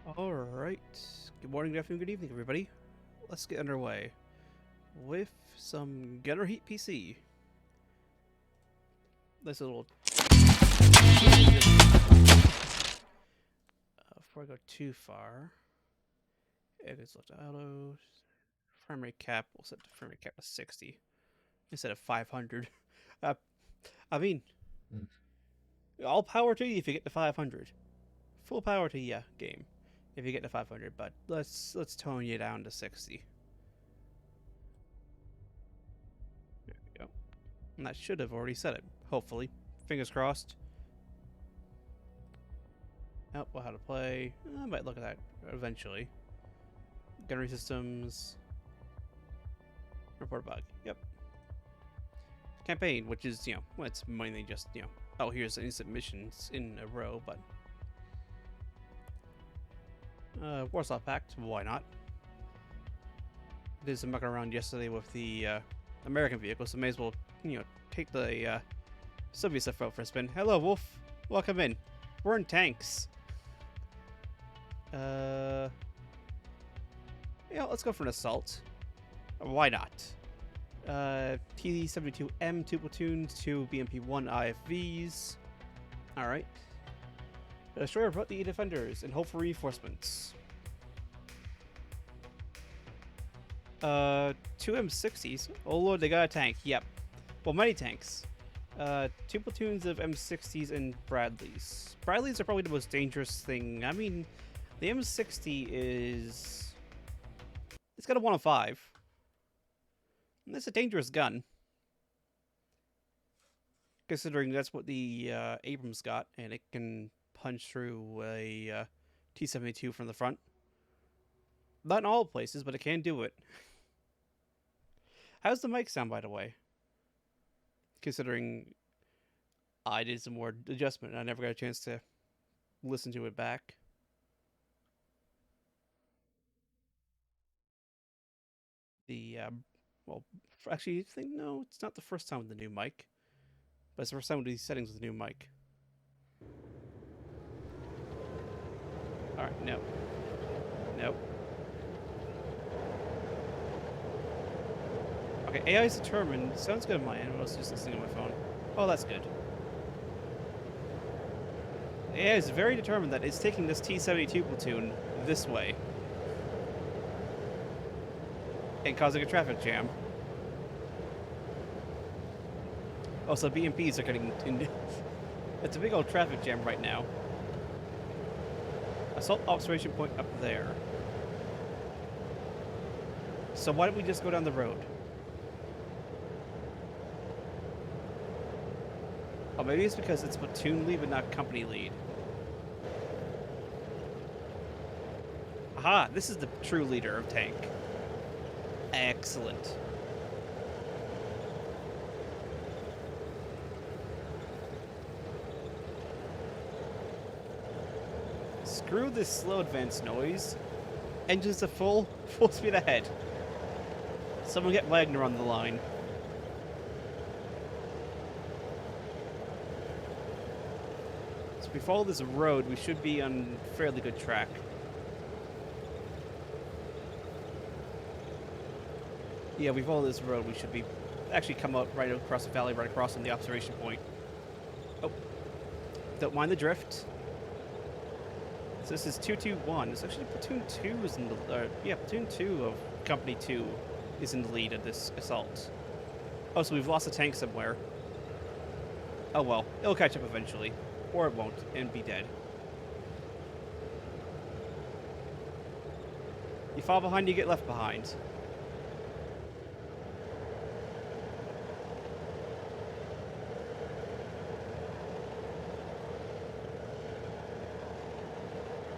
Alright. Good morning, good afternoon, good evening, everybody. Let's get underway with some Gunner Heat PC. This little. Before I go too far, it is left auto. Frame rate cap, we'll set the frame rate cap to 60 instead of 500. Uh, I mean, all power to you if you get to 500. Full power to you, game, if you get to 500. But let's tone you down to 60. There we go. And that should have already said it. Hopefully, fingers crossed. Oh, well, how to play. I might look at that eventually. Gunnery systems. Report bug. Yep. Campaign, which is, well, it's mainly just, oh, here's instant missions in a row, but. Warsaw Pact, why not? Did some mucking around yesterday with the American vehicle, so may as well, take the Soviet stuff out for a spin. Hello, Wolf. Welcome in. We're in tanks. Yeah, let's go for an assault. Why not? T-72M, 2 platoons, 2 BMP-1 IFVs. Alright. Destroyer brought the defenders and hope for reinforcements. 2 M60s. Oh lord, they got a tank. Yep. Well, many tanks. 2 platoons of M60s and Bradleys. Bradleys are probably the most dangerous thing. I mean, the M60 is... It's got a 105. And it's a dangerous gun. Considering that's what the Abrams got, and it can punch through a T-72 from the front. Not in all places, but it can do it. How's the mic sound, by the way? Considering I did some more adjustment and I never got a chance to listen to it back. Well, actually, no, it's not the first time with the new mic. But it's the first time with these settings with the new mic. Alright, no. Nope. Okay, AI is determined. Sounds good on my end. I was just listening on my phone. Oh, that's good. AI is very determined that it's taking this T-72 platoon this way. And causing a traffic jam. Also, BMPs are getting... It's a big old traffic jam right now. Assault observation point up there. So why don't we just go down the road? Oh, maybe it's because it's platoon lead but not company lead. Aha, this is the true leader of tank. Excellent. Screw this slow advance noise. Engines to full speed ahead. Someone get Wagner on the line. So if we follow this road, we should be on fairly good track. Yeah, we follow this road, we should be actually come up right across the valley, right across on the observation point. Oh, don't mind the drift. So this is 221. It's actually platoon 2 is in the platoon 2 of company 2 is in the lead of this assault. Oh, so we've lost a tank somewhere. Oh well, it'll catch up eventually, or it won't and be dead. You fall behind, you get left behind.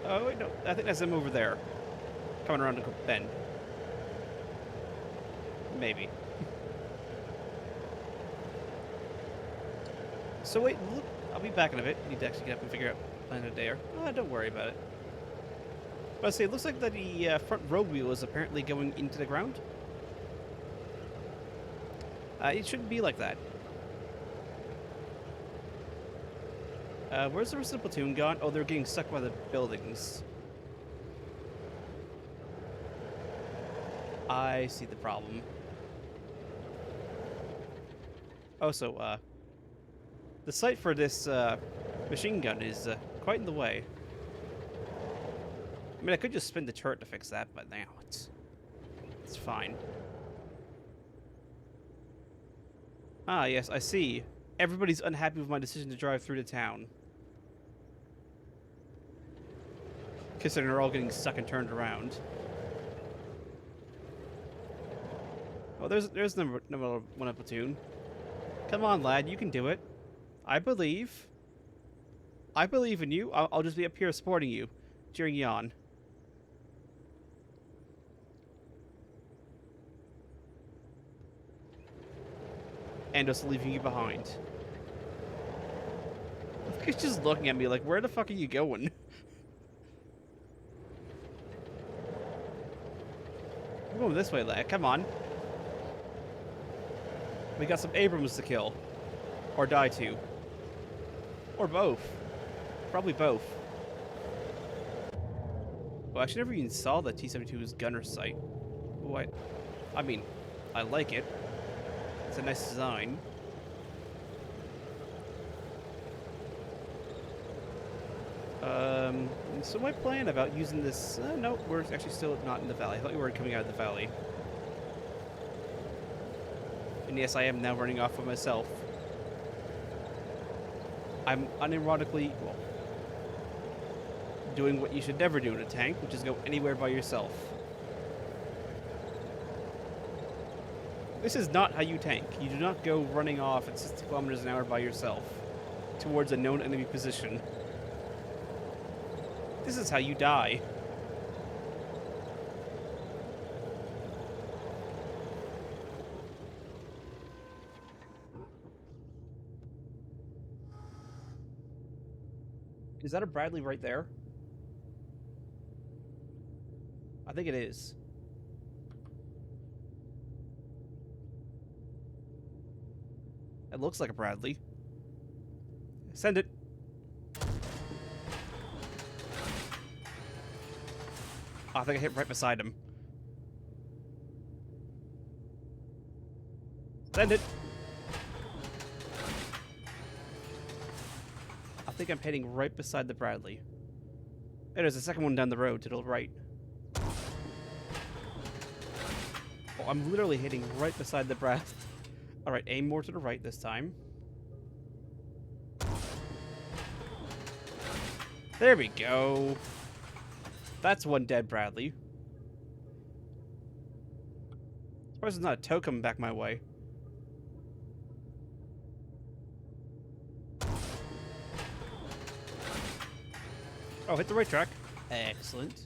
Oh, wait, no. I think that's them over there. Coming around the bend. Maybe. So wait, look. I'll be back in a bit. Need to actually get up and figure out plan of day. Oh, don't worry about it. But I say, it looks like that the front road wheel is apparently going into the ground. It shouldn't be like that. Where's the rest of the platoon gone? Oh, they're getting stuck by the buildings. I see the problem. Also, the sight for this machine gun is quite in the way. I mean, I could just spin the turret to fix that, but now it's fine. Ah, yes, I see. Everybody's unhappy with my decision to drive through the town. Considering they're all getting stuck and turned around. Oh, there's number one platoon. Come on, lad, you can do it. I believe. I believe in you. I'll just be up here supporting you, cheering you on. And just leaving you behind. He's just looking at me like, where the fuck are you going? I'm going this way, lad. Come on. We got some Abrams to kill. Or die to. Or both. Probably both. Well, I actually never even saw the T-72's gunner sight. What? I mean, I like it. It's a nice design. So my plan about using this... no, we're actually still not in the valley. I thought we were coming out of the valley. And yes, I am now running off with myself. I'm unironically, well, doing what you should never do in a tank, which is go anywhere by yourself. This is not how you tank. You do not go running off at 60 kilometers an hour by yourself towards a known enemy position. This is how you die. Is that a Bradley right there? I think it is. It looks like a Bradley. Send it. Oh, I think I hit right beside him. Send it. I think I'm hitting right beside the Bradley. And there's a second one down the road to the right. Oh, I'm literally hitting right beside the Bradley. Alright, aim more to the right this time. There we go. That's one dead Bradley. Surprised there's not a tow coming back my way. Oh, hit the right track. Excellent.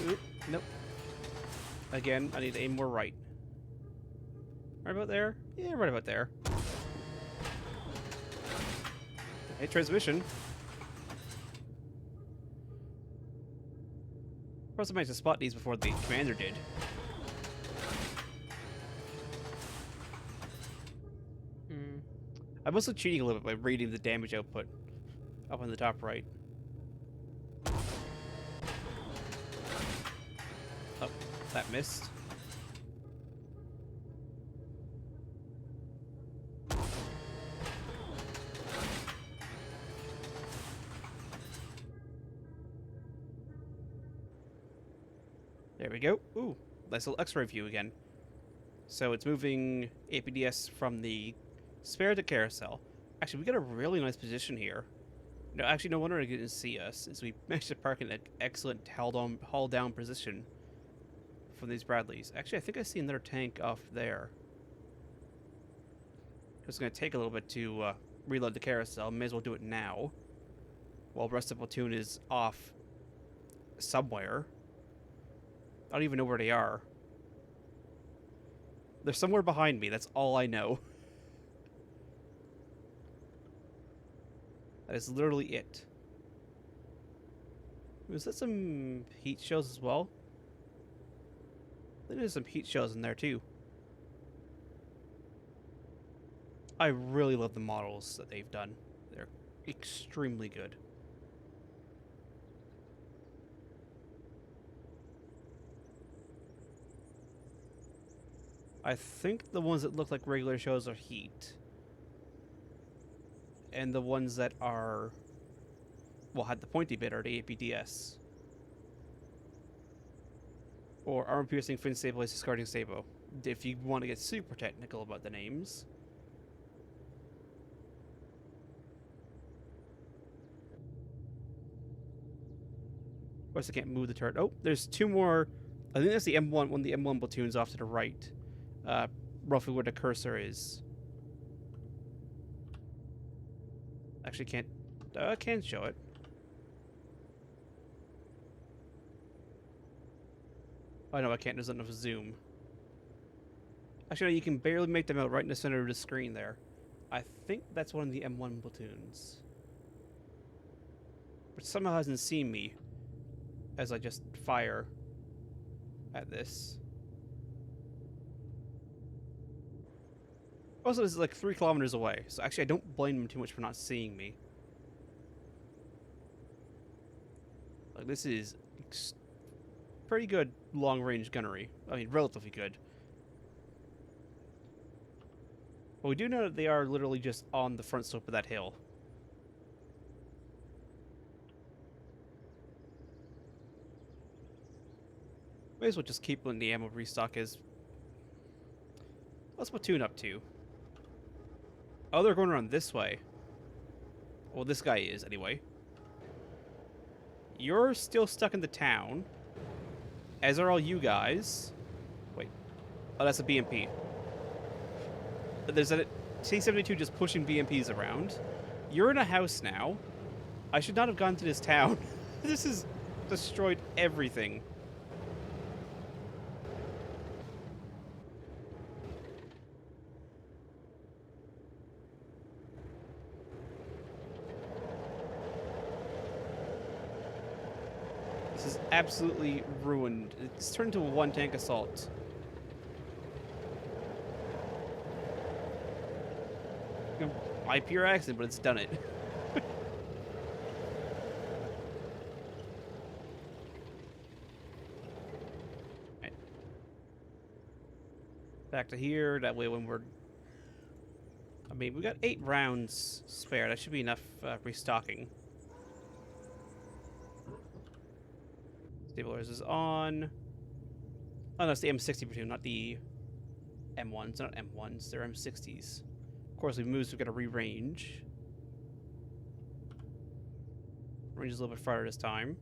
Oop, nope. Again, I need to aim more right. Right about there? Yeah, right about there. Hey, transmission. Of course, I managed to spot these before the commander did. I'm also cheating a little bit by reading the damage output up on the top right. Oh, that missed. There we go. Ooh, nice little X-ray view again. So it's moving APDS from the spare to carousel. Actually, we got a really nice position here. No, actually, no wonder they didn't see us, since we managed to park in an excellent hull down position from these Bradleys. Actually, I think I see another tank off there. It's going to take a little bit to reload the carousel. May as well do it now, while the rest of the platoon is off somewhere. I don't even know where they are. They're somewhere behind me. That's all I know. That is literally it. Was that some heat shells as well? I think there's some heat shells in there too. I really love the models that they've done. They're extremely good. I think the ones that look like regular shows are heat. And the ones that are, well, had the pointy bit are the APDS. Or armor piercing, fin stabilized, discarding stable. If you want to get super technical about the names. Of course, I can't move the turret. Oh, there's two more. I think that's the M1, one of the M1 platoons off to the right. Roughly where the cursor is. Actually, can't show it. Oh, no, I can't. There's not enough zoom. Actually, no, you can barely make them out right in the center of the screen there. I think that's one of the M1 platoons. But somehow hasn't seen me as I just fire at this. Also, this is like 3 kilometers away, so actually I don't blame them too much for not seeing me. Like, this is pretty good long-range gunnery. I mean, relatively good. But we do know that they are literally just on the front slope of that hill. May as well just keep letting the ammo restock as... What's platoon up to? Oh, they're going around this way. Well, this guy is, anyway. You're still stuck in the town. As are all you guys. Wait. Oh, that's a BMP. There's a T-72 just pushing BMPs around. You're in a house now. I should not have gone to this town. This has destroyed everything. This is absolutely ruined. It's turned into a one-tank assault. By pure accident, but it's done it. Right. Back to here. That way when we're... I mean, we got 8 rounds spare. That should be enough restocking. Stabilizers is on. Oh, no, it's the M60 platoon, not the M1s. They're not M1s, they're M60s. Of course, we've moved, so we've got to re-range. Range is a little bit farther this time.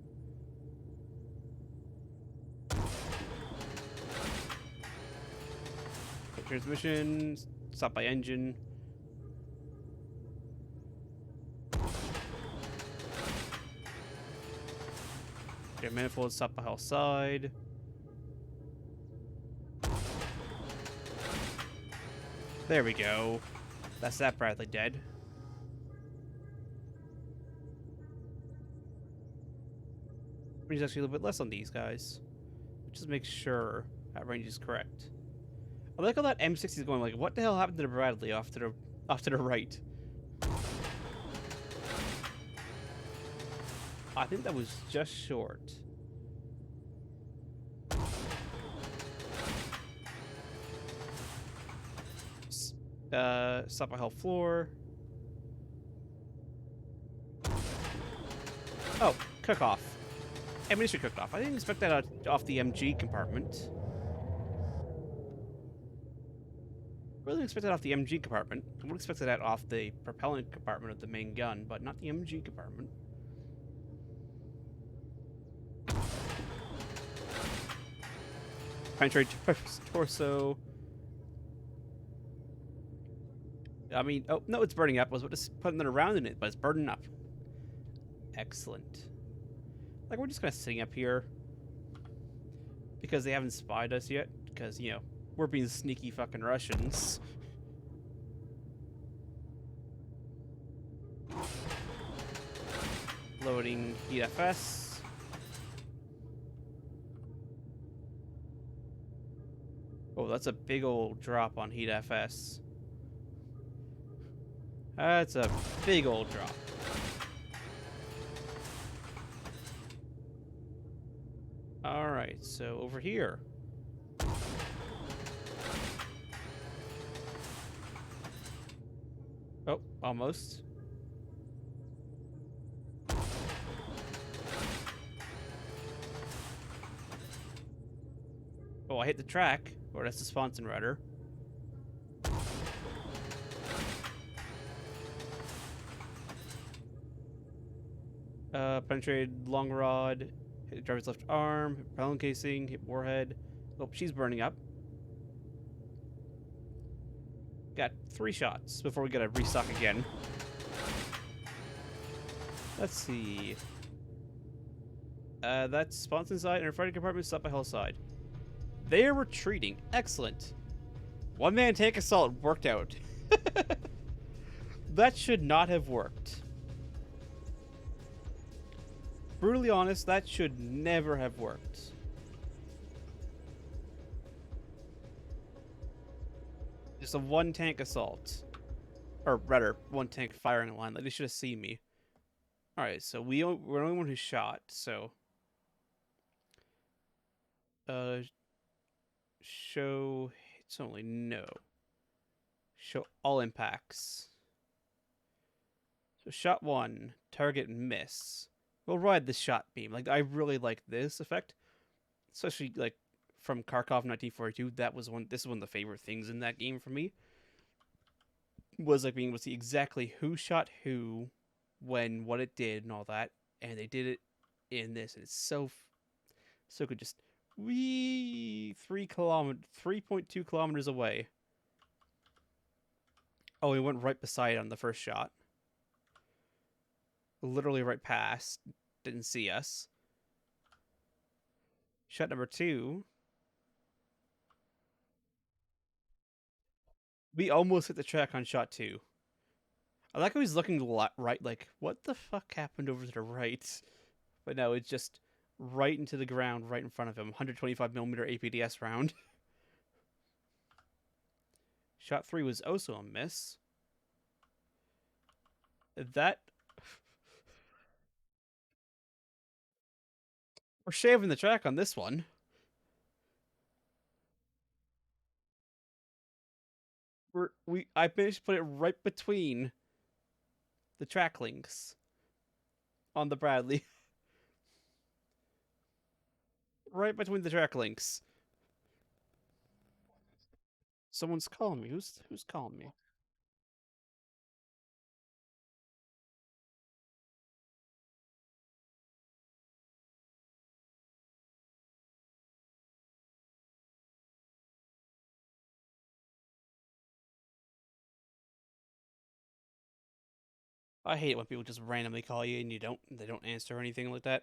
Transmission, stop by engine. Okay, manifold, stop by hull side. There we go. That's that Bradley dead. Range is actually a little bit less on these guys. Just make sure that range is correct. I like how that M60 is going like, what the hell happened to the Bradley off to the right? I think that was just short. Stop by hull floor. Oh, cook off. Ammunition cooked off. I didn't expect that off the MG compartment. Really expect that off the MG compartment. I would expect that off the propellant compartment of the main gun, but not the MG compartment. Penetrate torso. I mean, oh, no, it's burning up. I was about to put another round in it, but it's burning up. Excellent. Like, we're just kind of sitting up here because they haven't spied us yet. Because, you know, we're being sneaky fucking Russians. Loading EFS. Oh, that's a big old drop on heat FS. That's a big old drop. Alright, so over here. Oh, almost. Oh, I hit the track. Or that's the Sponson rudder. Penetrated long rod. Hit driver's left arm. Hit propellant casing. Hit warhead. Oh, she's burning up. Got 3 shots before we gotta restock again. Let's see. That's Sponson side and our fighting compartment stopped by Hull side. They're retreating. Excellent. One-man tank assault worked out. That should not have worked. Brutally honest, that should never have worked. Just a one-tank assault. Or rather, one-tank firing line. Like, they should have seen me. Alright, so we're the only one who shot, so... Show... It's only no. Show all impacts. So shot 1, target miss. We'll ride the shot beam. Like, I really like this effect. Especially, like, from Kharkov 1942. This is one of the favorite things in that game for me. Was, like, being able to see exactly who shot who, when, what it did, and all that. And they did it in this. And it's so good. Just, 3.2 kilometers away. Oh, we went right beside on the first shot. Literally right past. Didn't see us. Shot number 2. We almost hit the track on shot 2. I like how he's looking right, like, what the fuck happened over to the right? But no, it's just right into the ground, right in front of him. 125mm APDS round. Shot 3 was also a miss. That... We're shaving the track on this one. I managed to put it right between the track links on the Bradley. Right between the track links. Someone's calling me. Who's calling me? I hate it when people just randomly call you and they don't answer or anything like that.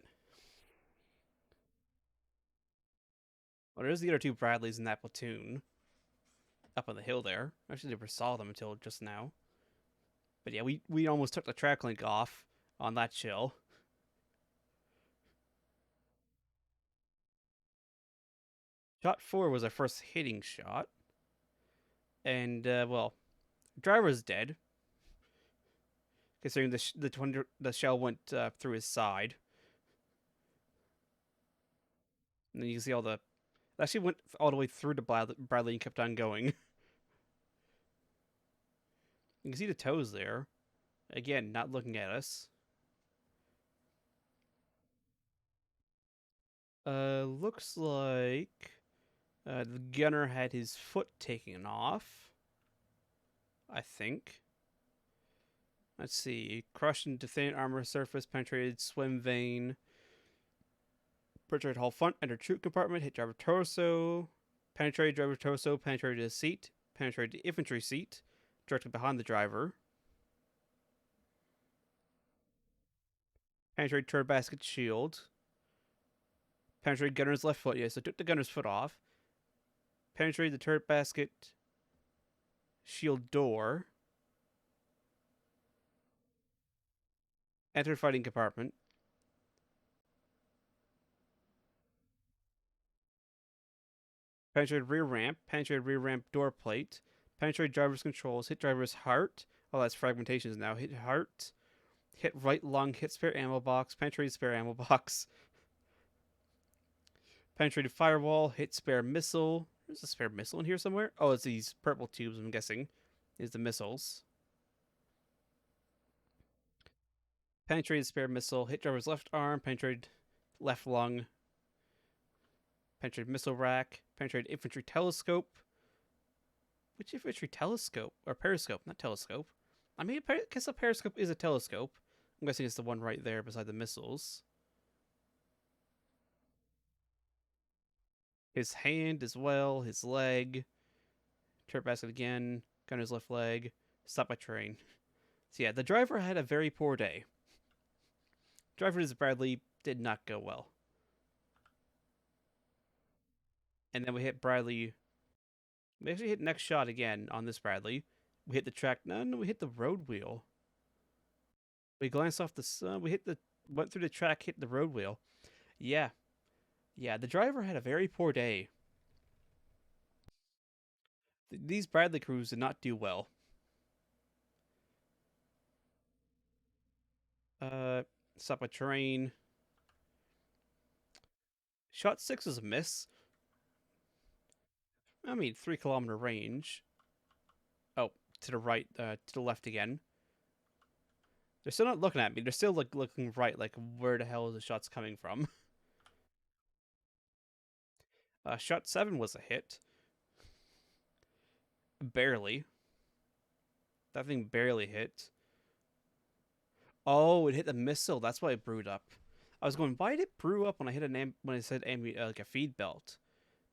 Well, there's the other 2 Bradleys in that platoon. Up on the hill there. I actually never saw them until just now. But yeah, we almost took the track link off on that chill. Shot 4 was our first hitting shot. And, well, driver's dead. Considering the shell went through his side. And then you can see all the... It actually went all the way through to Bradley and kept on going. You can see the toes there. Again, not looking at us. Looks like the gunner had his foot taken off. I think. Let's see. Crushed into thin armor surface, penetrated swim vein. Penetrated hull front, entered chute compartment, hit driver torso. Penetrated driver torso, penetrated his seat. Penetrated the infantry seat, directly behind the driver. Penetrated turret basket shield. Penetrated gunner's left foot. Yeah, so took the gunner's foot off. Penetrated the turret basket shield door. Entered fighting compartment. Penetrated rear ramp. Penetrated rear ramp door plate. Penetrated driver's controls. Hit driver's heart. Oh, that's fragmentations now. Hit heart, hit right lung, hit spare ammo box, penetrated spare ammo box, penetrated firewall, hit spare missile. There's a spare missile in here somewhere. Oh, it's these purple tubes, I'm guessing. Is the missiles. Penetrated spare missile, hit driver's left arm, penetrated left lung, penetrated missile rack, penetrated infantry telescope. Which infantry telescope? Or periscope, not telescope. I mean, I guess a periscope is a telescope. I'm guessing it's the one right there beside the missiles. His hand as well, his leg. Turret basket again. Gunner's left leg. Stop by train. So yeah, the driver had a very poor day. Driver is Bradley did not go well. And then we hit Bradley. We actually hit next shot again on this Bradley. We hit the track. No, we hit the road wheel. We glanced off the sun. We hit the went through the track, hit the road wheel. Yeah, yeah. The driver had a very poor day. These Bradley crews did not do well. Uh, Stop a train. Shot 6 is a miss. I mean, 3 kilometer range. Oh, to the right, to the left again. They're still not looking at me. They're still like looking right, like where the hell is the shots coming from? Shot 7 was a hit. Barely. That thing barely hit. Oh, it hit the missile. That's why it brewed up. I was going, why did it brew up when I hit when I said like a feed belt?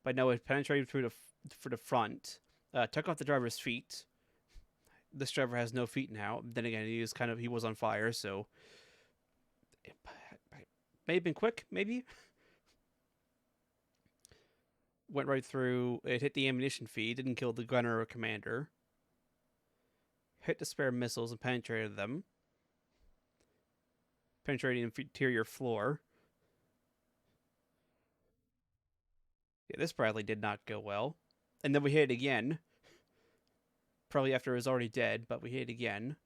But no, it penetrated through for the front. Took off the driver's feet. This driver has no feet now. Then again, he was on fire, so it may have been quick, maybe. Went right through. It hit the ammunition feed, didn't kill the gunner or commander. Hit the spare missiles and penetrated them. Penetrating interior floor. Yeah, this Bradley did not go well. And then we hit it again. Probably after it was already dead, but we hit it again.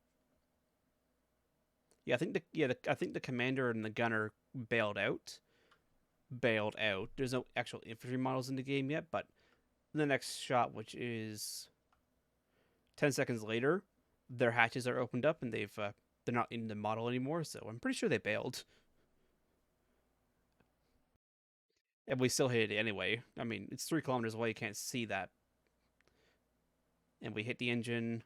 Yeah, I think the commander and the gunner bailed out. There's no actual infantry models in the game yet, but the next shot, which is 10 seconds later, their hatches are opened up and they're not in the model anymore, so I'm pretty sure they bailed. And we still hit it anyway. I mean, it's 3 kilometers away, you can't see that. And we hit the engine.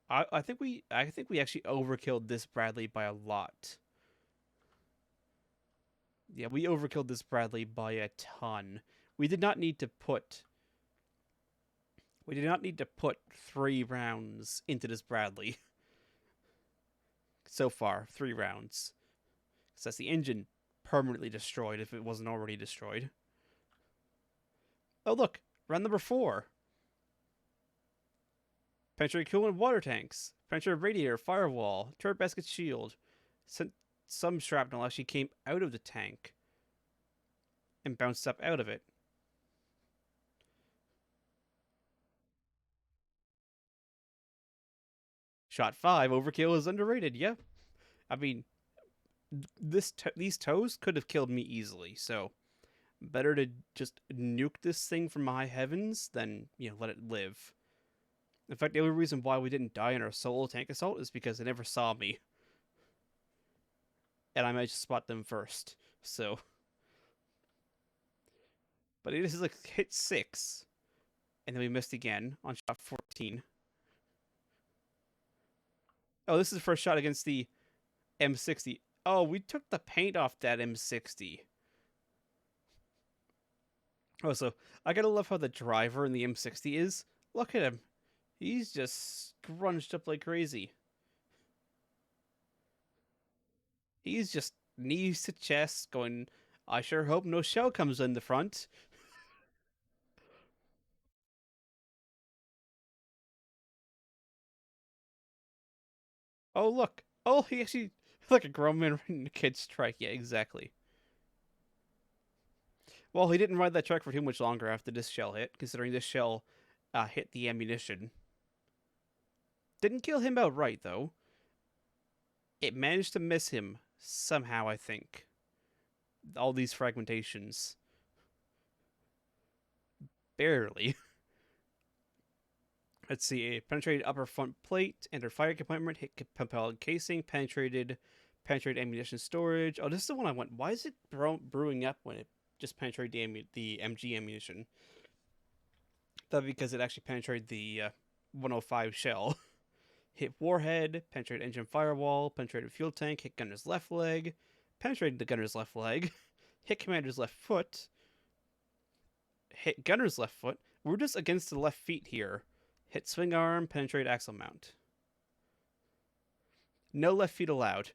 I think we actually overkilled this Bradley by a lot. Yeah, we overkilled this Bradley by a ton. We did not need to put 3 rounds into this Bradley. So far, 3 rounds. Because that's the engine permanently destroyed if it wasn't already destroyed. Oh, look. Round number 4. Penetrated coolant water tanks. Penetrated radiator, firewall, turret basket shield. Some shrapnel actually came out of the tank and bounced up out of it. Shot 5, overkill is underrated. Yeah. I mean, these toes could have killed me easily, so better to just nuke this thing from high heavens than, let it live. In fact, the only reason why we didn't die in our solo tank assault is because they never saw me. And I managed to spot them first. So. But it is like hit 6. And then we missed again on shot 14. Oh, this is the first shot against the M60. Oh, we took the paint off that M60. Oh, so I gotta love how the driver in the M60 is. Look at him. He's just scrunched up like crazy. He's just knees to chest going, I sure hope no shell comes in the front. Oh, look. Oh, he actually, like a grown man riding a kid's trike. Yeah, exactly. Well, he didn't ride that truck for too much longer after this shell hit, considering this shell hit the ammunition. Didn't kill him outright, though. It managed to miss him somehow, I think. All these fragmentations. Barely. Let's see. It penetrated upper front plate, entered fire compartment, hit propellant casing, penetrated ammunition storage. Oh, this is the one I went. Why is it brewing up when it just penetrated the MG ammunition? That because it actually penetrated the 105 shell. Hit warhead, penetrated engine firewall, penetrated fuel tank, hit gunner's left leg, penetrated the gunner's left leg, hit commander's left foot, hit gunner's left foot. We're just against the left feet here. Hit swing arm, penetrate axle mount. No left feet allowed.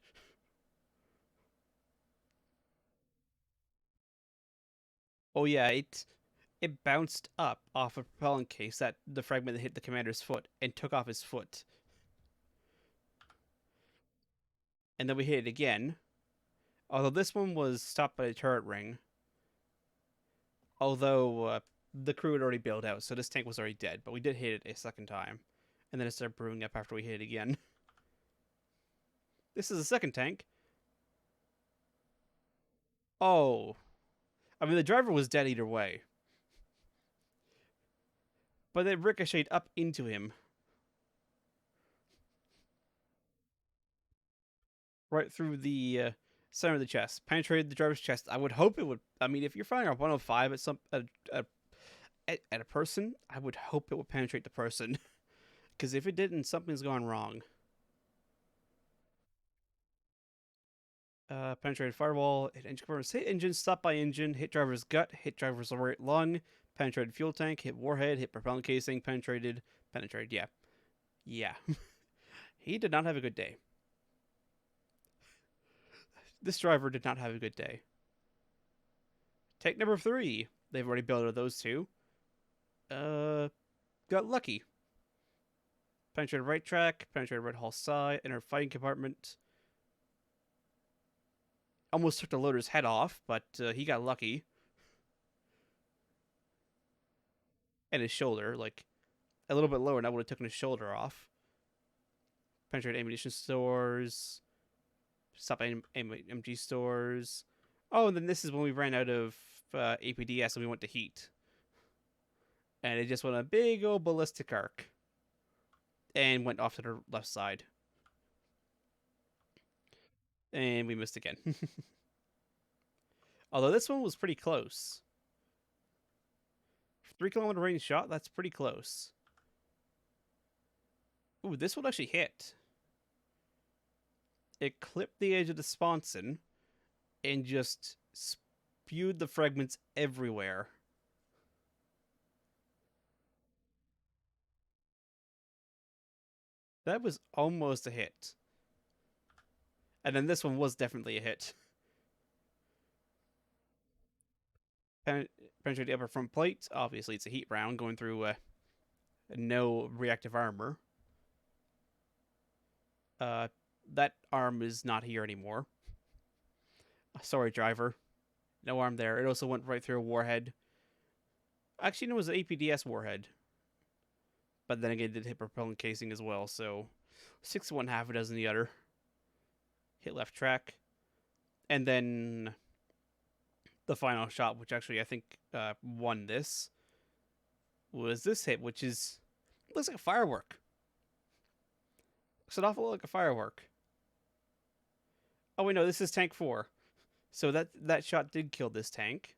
Oh yeah, it bounced up off a propellant case, that the fragment that hit the commander's foot, and took off his foot. And then we hit it again. Although this one was stopped by a turret ring. Although the crew had already bailed out, so this tank was already dead. But we did hit it a second time. And then it started brewing up after we hit it again. This is the second tank. Oh. I mean, the driver was dead either way. But it ricocheted up into him. Right through the center of the chest. Penetrated the driver's chest. I would hope it would. I mean, if you're firing a 105 at a person, I would hope it would penetrate the person. Because if it didn't, something's gone wrong. Penetrated firewall, hit engine compartment, hit engine, stop by engine, hit driver's gut, hit driver's right lung, penetrated fuel tank, hit warhead, hit propellant casing, penetrated, yeah. Yeah. He did not have a good day. This driver did not have a good day. Tank number 3. They've already built those two. Got lucky. Penetrated right track, penetrated right hull side, entered fighting compartment. Almost took the loader's head off, but he got lucky. And his shoulder, like a little bit lower, and I would have taken his shoulder off. Penetrated ammunition stores. Stop MG stores. Oh, and then this is when we ran out of APDS and we went to heat. And it just went a big old ballistic arc. And went off to the left side. And we missed again. Although this one was pretty close. 3-kilometer range shot, that's pretty close. Ooh, this one actually hit. It clipped the edge of the sponson and just spewed the fragments everywhere. That was almost a hit. And then this one was definitely a hit. Penetrate the upper front plate. Obviously, it's a heat round going through no reactive armor. That arm is not here anymore. Sorry, driver. No arm there. It also went right through a warhead. Actually, no, it was an APDS warhead. But then again, it did hit propellant casing as well, so 6 to 1, half a dozen the other. Hit left track. And then the final shot, which actually I think won this, was this hit, which is looks like a firework. Looks an awful lot like a firework. Oh wait, no, this is tank 4. So that shot did kill this tank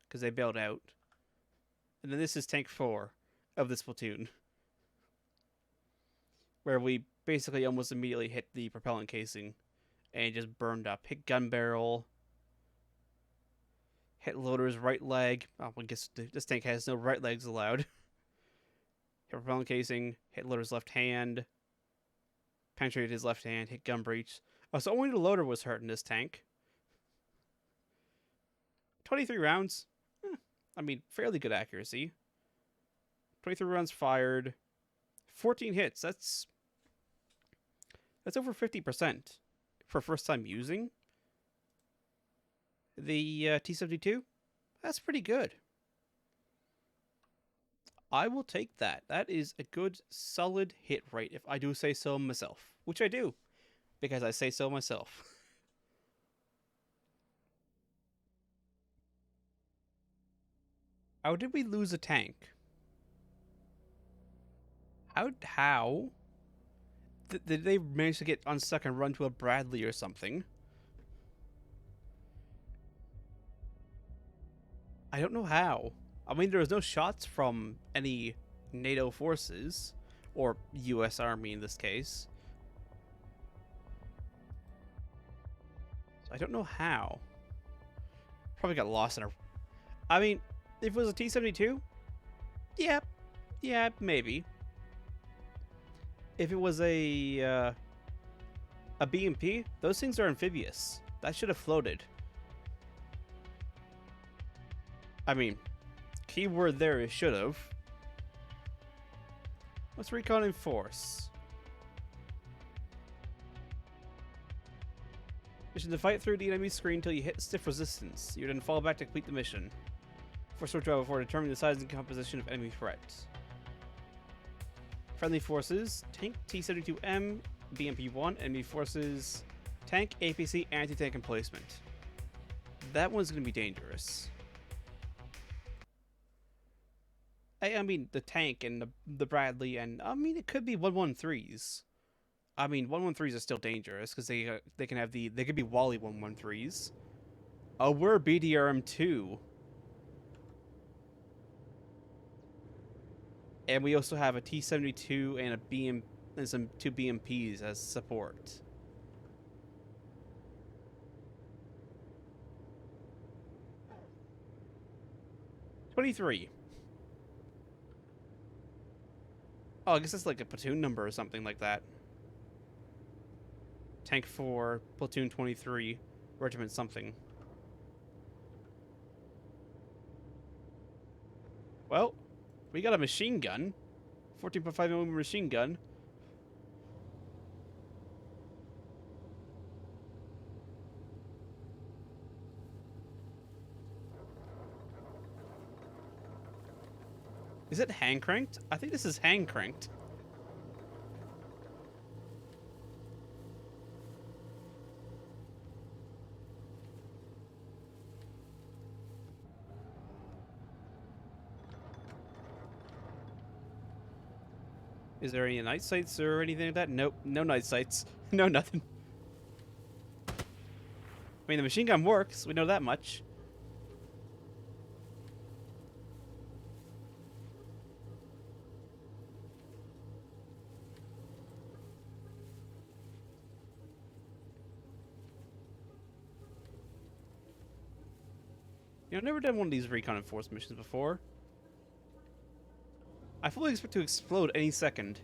because they bailed out. And then this is tank 4 of this platoon, where we basically almost immediately hit the propellant casing and just burned up. Hit gun barrel. Hit loader's right leg. Oh, I guess this tank has no right legs allowed. Hit propellant casing. Hit loader's left hand. Penetrated his left hand. Hit gun breech. Oh, so only the loader was hurt in this tank. 23 rounds. I mean, fairly good accuracy. 23 rounds fired. 14 hits. That's over 50% for first time using the T-72. That's pretty good. I will take that. That is a good, solid hit rate, if I do say so myself. Which I do, because I say so myself. How did we lose a tank? How? Did they manage to get unstuck and run to a Bradley or something? I don't know how. I mean, there was no shots from any NATO forces, or U.S. Army in this case. So I don't know how. Probably got lost in a... I mean, if it was a T-72, yeah, yeah, maybe. If it was a BMP, those things are amphibious. That should have floated. I mean, keyword there is should have. Let's recon in force. Mission to fight through the enemy screen until you hit stiff resistance. You then fall back to complete the mission. Force switch over for determining the size and composition of enemy threats. Friendly forces, tank T-72M, BMP-1, enemy forces, tank, APC, anti-tank emplacement. That one's going to be dangerous. I mean, the tank and the Bradley, and I mean, it could be 113s. I mean, 113s are still dangerous because they can have they could be Wally 113s. Oh, we're BDRM2. And we also have a T-72 and a BM and some 2 BMPs as support. '23. Oh, I guess that's like a platoon number or something like that. Tank 4, platoon 23, regiment something. Well, we got a machine gun. 14.5mm machine gun. Is it hand cranked? I think this is hand cranked. Is there any night sights or anything like that? Nope, no night sights. No nothing. I mean, the machine gun works. We know that much. You know, I've never done one of these recon and force missions before. I fully expect to explode any second.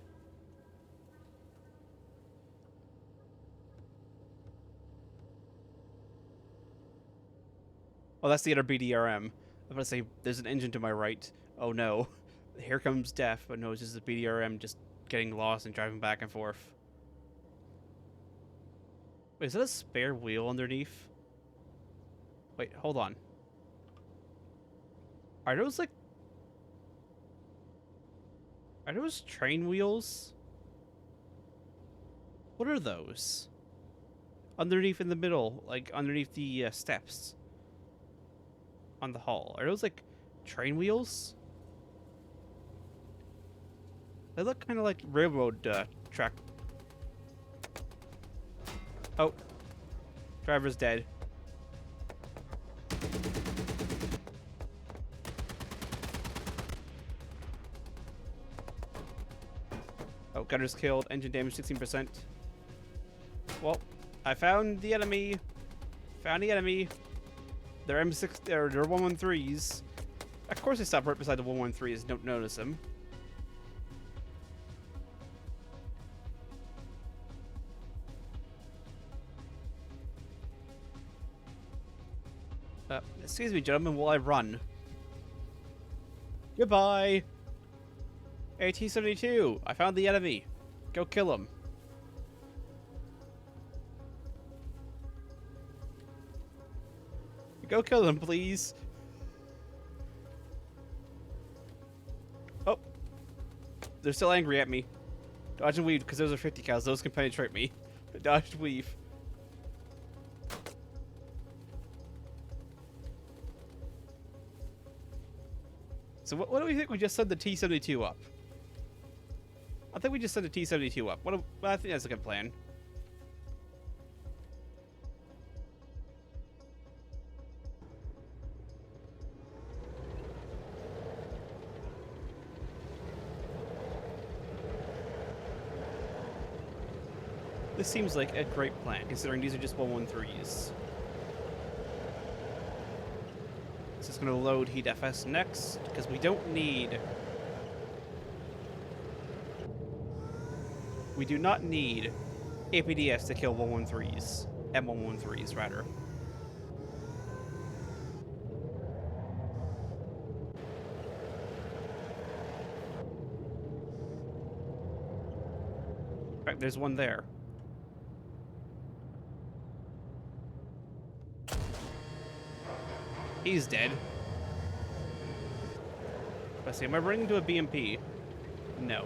Oh, that's the other BDRM. I was about to say, there's an engine to my right. Oh no. Here comes death, but no, it's just the BDRM just getting lost and driving back and forth. Wait, is that a spare wheel underneath? Wait, hold on. Are those like... Are those train wheels? What are those? Underneath in the middle, like underneath the steps. On the hull. Are those like train wheels? They look kind of like railroad track. Oh. Driver's dead. Oh, gunner's killed. Engine damage 16%. Well, I found the enemy. Found the enemy. They're M6. They're 113s. Of course, they stop right beside the 113s. Don't notice them. Excuse me, gentlemen, while I run. Goodbye. AT-72. I found the enemy. Go kill him. Go kill him, please. Oh, they're still angry at me. Dodge and weave, because those are 50 cows. Those can penetrate me. Dodge and weave. So what do we think we just sent the T-72 up? I think we just sent the T-72 up. Well, I think that's a good plan. This seems like a great plan, considering these are just 113s. So it's going to load Heat FS next, because we don't need... We do not need APDS to kill 113s. M113s, rather. In fact, there's one there. He's dead. Let's see, am I running into a BMP? No.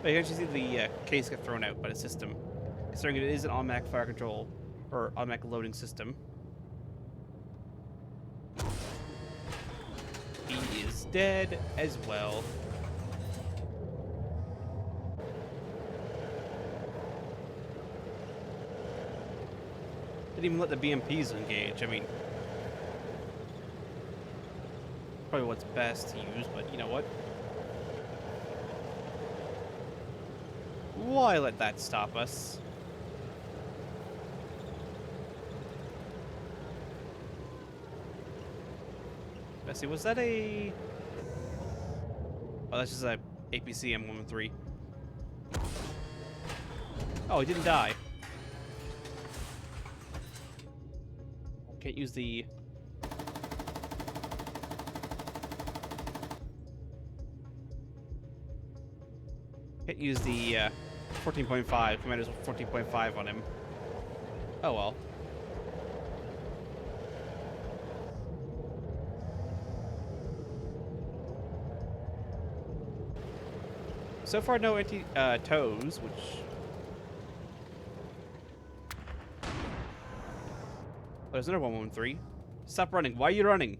But you can actually see the case get thrown out by the system, considering it is an automatic fire control, or automatic loading system. He is dead as well. Didn't even let the BMPs engage, I mean... Probably what's best to use, but you know what? Why let that stop us? Let's see, was that a... Oh, that's just a APC M113. Oh, he didn't die. Can't use the... Can't use the 14.5. Commander's 14.5 on him. Oh well. So far, no anti-tows, which... Oh, there's another 113. Stop running. Why are you running?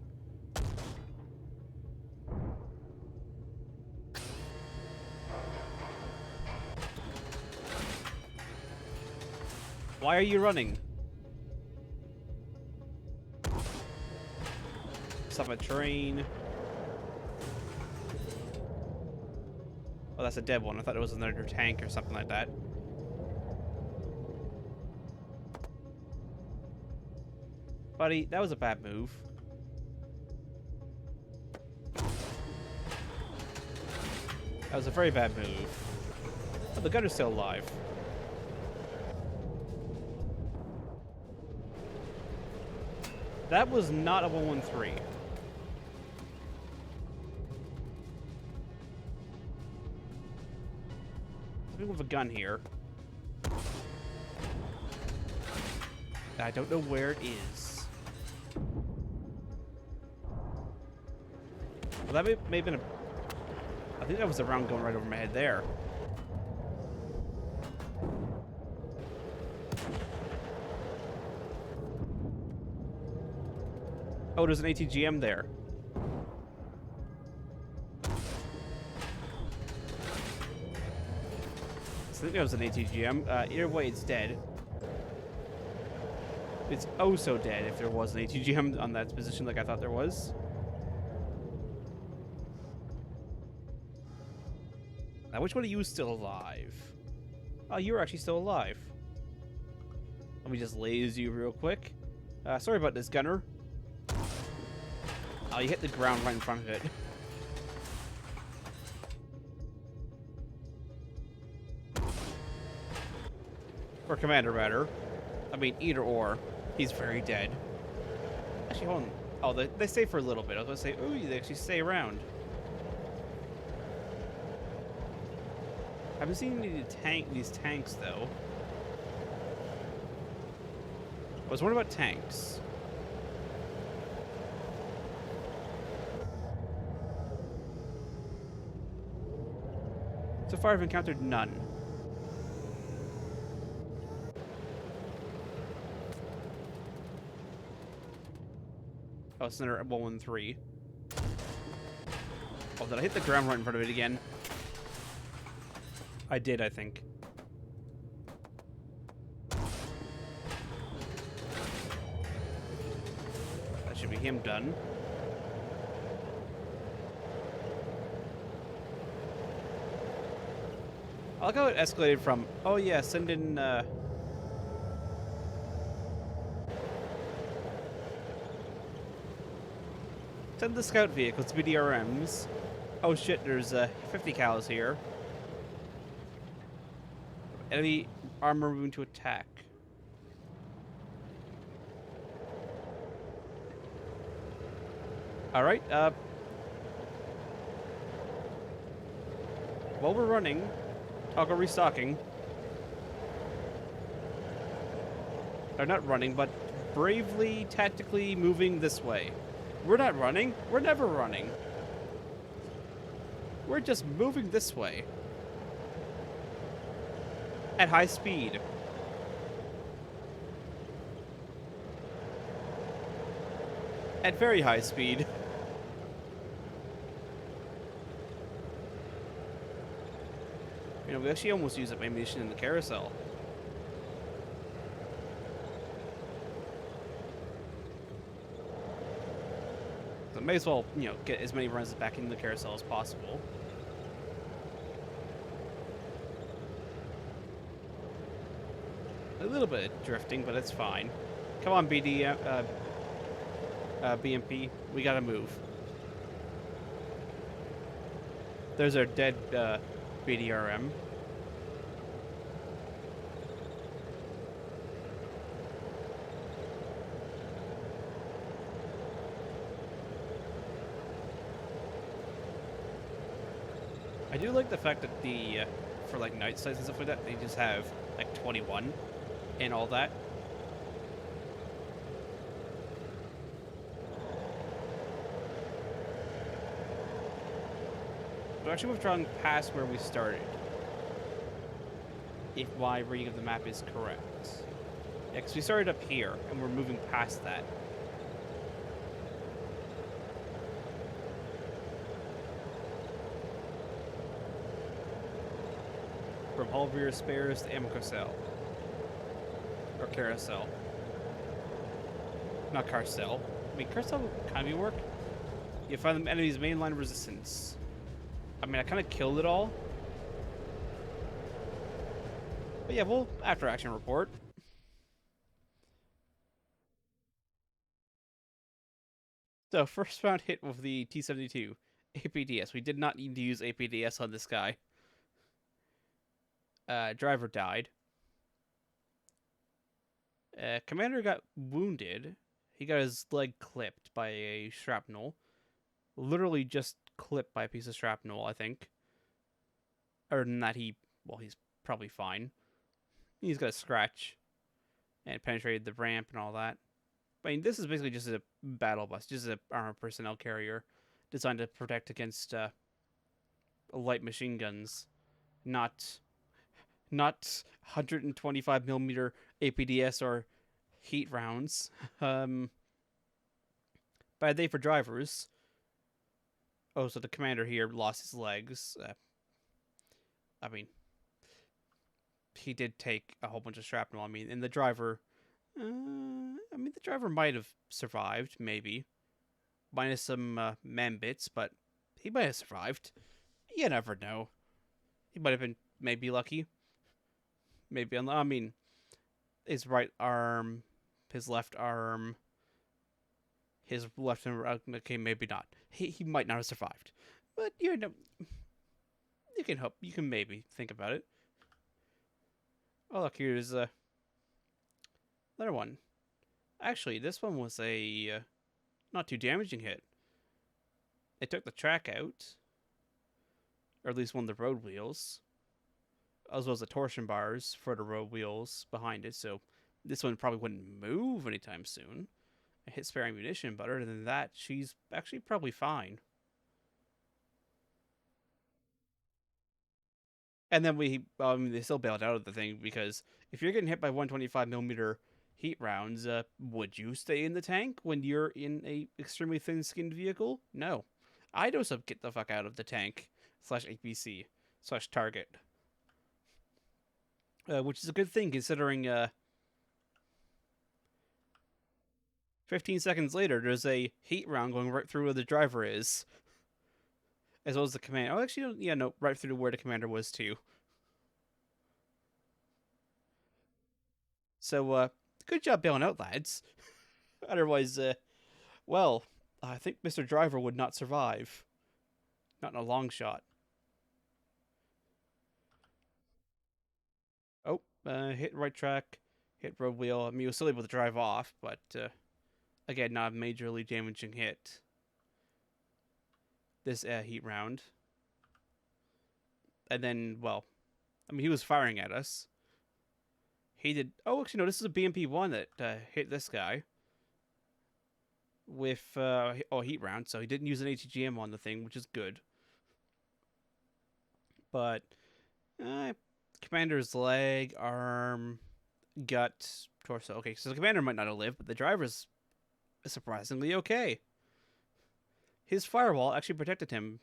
Why are you running? Stop a train. Oh, that's a dead one. I thought it was another tank or something like that. Buddy, that was a bad move. That was a very bad move. Oh, the gunner's still alive. That was not a 113. Something with a gun here. I don't know where it is. Well, that may have been a... I think that was a round going right over my head there. Oh, there's an ATGM there. I think there was an ATGM. Either way, it's dead. It's oh so dead if there was an ATGM on that position like I thought there was. Now, which one of you is still alive? Oh, you're actually still alive. Let me just laze you real quick. Sorry about this, gunner. Oh, you hit the ground right in front of it. Or commander, rather. I mean, either or. He's very dead. Actually, hold on. Oh, they stay for a little bit. I was going to say, ooh, they actually stay around. I haven't seen these tanks, though. I was wondering about tanks. So far, I've encountered none. Oh, it's another 113. Oh, did I hit the ground right in front of it again? I did, I think. That should be him done. I like how it escalated from, oh yeah, send in, send the scout vehicles, BDRMs. Oh shit, there's 50 cows here. Enemy armor moving to attack. Alright, while we're running, I'll go restocking. Or not running, but bravely, tactically moving this way. We're not running. We're never running. We're just moving this way. At high speed. At very high speed. You know, we actually almost used up ammunition in the carousel. So may as well, you know, get as many runs back into the carousel as possible. A little bit of drifting, but it's fine. Come on, BMP. We gotta move. There's our dead BDRM. I do like the fact that the, for like night sights and stuff like that, they just have like 21 and all that. We're actually withdrawing past where we started. If my reading of the map is correct. Yeah, because we started up here, and we're moving past that. From hull rear spares to ammo carousel. Or carousel. Not carousel. I mean, carousel would kind of work. You find the enemy's mainline resistance. I mean, I kind of killed it all. But yeah, we'll after action report. So, first round hit with the T-72. APDS. We did not need to use APDS on this guy. Driver died. Commander got wounded. He got his leg clipped by a shrapnel. Literally just clipped by a piece of shrapnel, I think. Other than that, well, he's probably fine. He's got a scratch. And penetrated the ramp and all that. I mean, this is basically just a battle bus. Just an armored personnel carrier. Designed to protect against light machine guns. Not 125 millimeter APDS or heat rounds. Bad day for drivers. Oh, so the commander here lost his legs. I mean, he did take a whole bunch of shrapnel. I mean, and the driver... I mean, the driver might have survived, maybe. Minus some man bits, but he might have survived. You never know. He might have been maybe lucky. Maybe, I mean, his right arm, his left arm, his left and right, okay, maybe not. He might not have survived. But, you know, you can hope, you can maybe think about it. Oh, look, here's another one. Actually, this one was a not too damaging hit. It took the track out, or at least one of the road wheels, as well as the torsion bars for the road wheels behind it, so this one probably wouldn't move anytime soon. It hit spare ammunition, but other than that, she's actually probably fine. And then they still bailed out of the thing because if you're getting hit by 125 millimeter heat rounds, would you stay in the tank when you're in a extremely thin-skinned vehicle? No, I'd also get the fuck out of the tank slash APC slash target, which is a good thing considering 15 seconds later there's a heat round going right through where the driver is, as well as the commander. Oh, actually, yeah, no, right through to where the commander was too. So, good job bailing out, lads. Otherwise, well, I think Mr. Driver would not survive. Not in a long shot. Oh, hit right track, hit road wheel. I mean, he was still able to drive off, but again, not a majorly damaging hit. This heat round. And then, well, I mean, he was firing at us. He did. Oh, actually, no, this is a BMP-1 that hit this guy with heat round, so he didn't use an ATGM on the thing, which is good. But commander's leg, arm, gut, torso. Okay, so the commander might not have lived, but the driver's surprisingly okay. His firewall actually protected him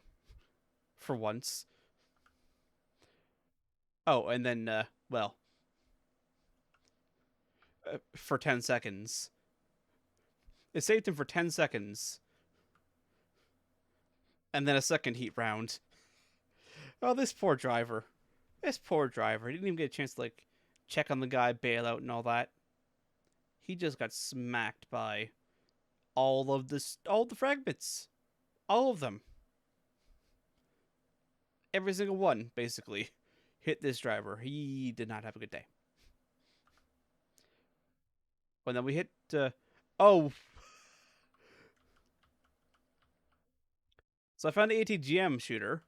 for once. Oh, and then, well, for 10 seconds. It saved him for 10 seconds. And then a second heat round. Oh, this poor driver. This poor driver. He didn't even get a chance to, like, check on the guy, bail out, and all that. He just got smacked by all the fragments. All of them. Every single one, basically, hit this driver. He did not have a good day. And then we hit, oh. So I found the ATGM shooter.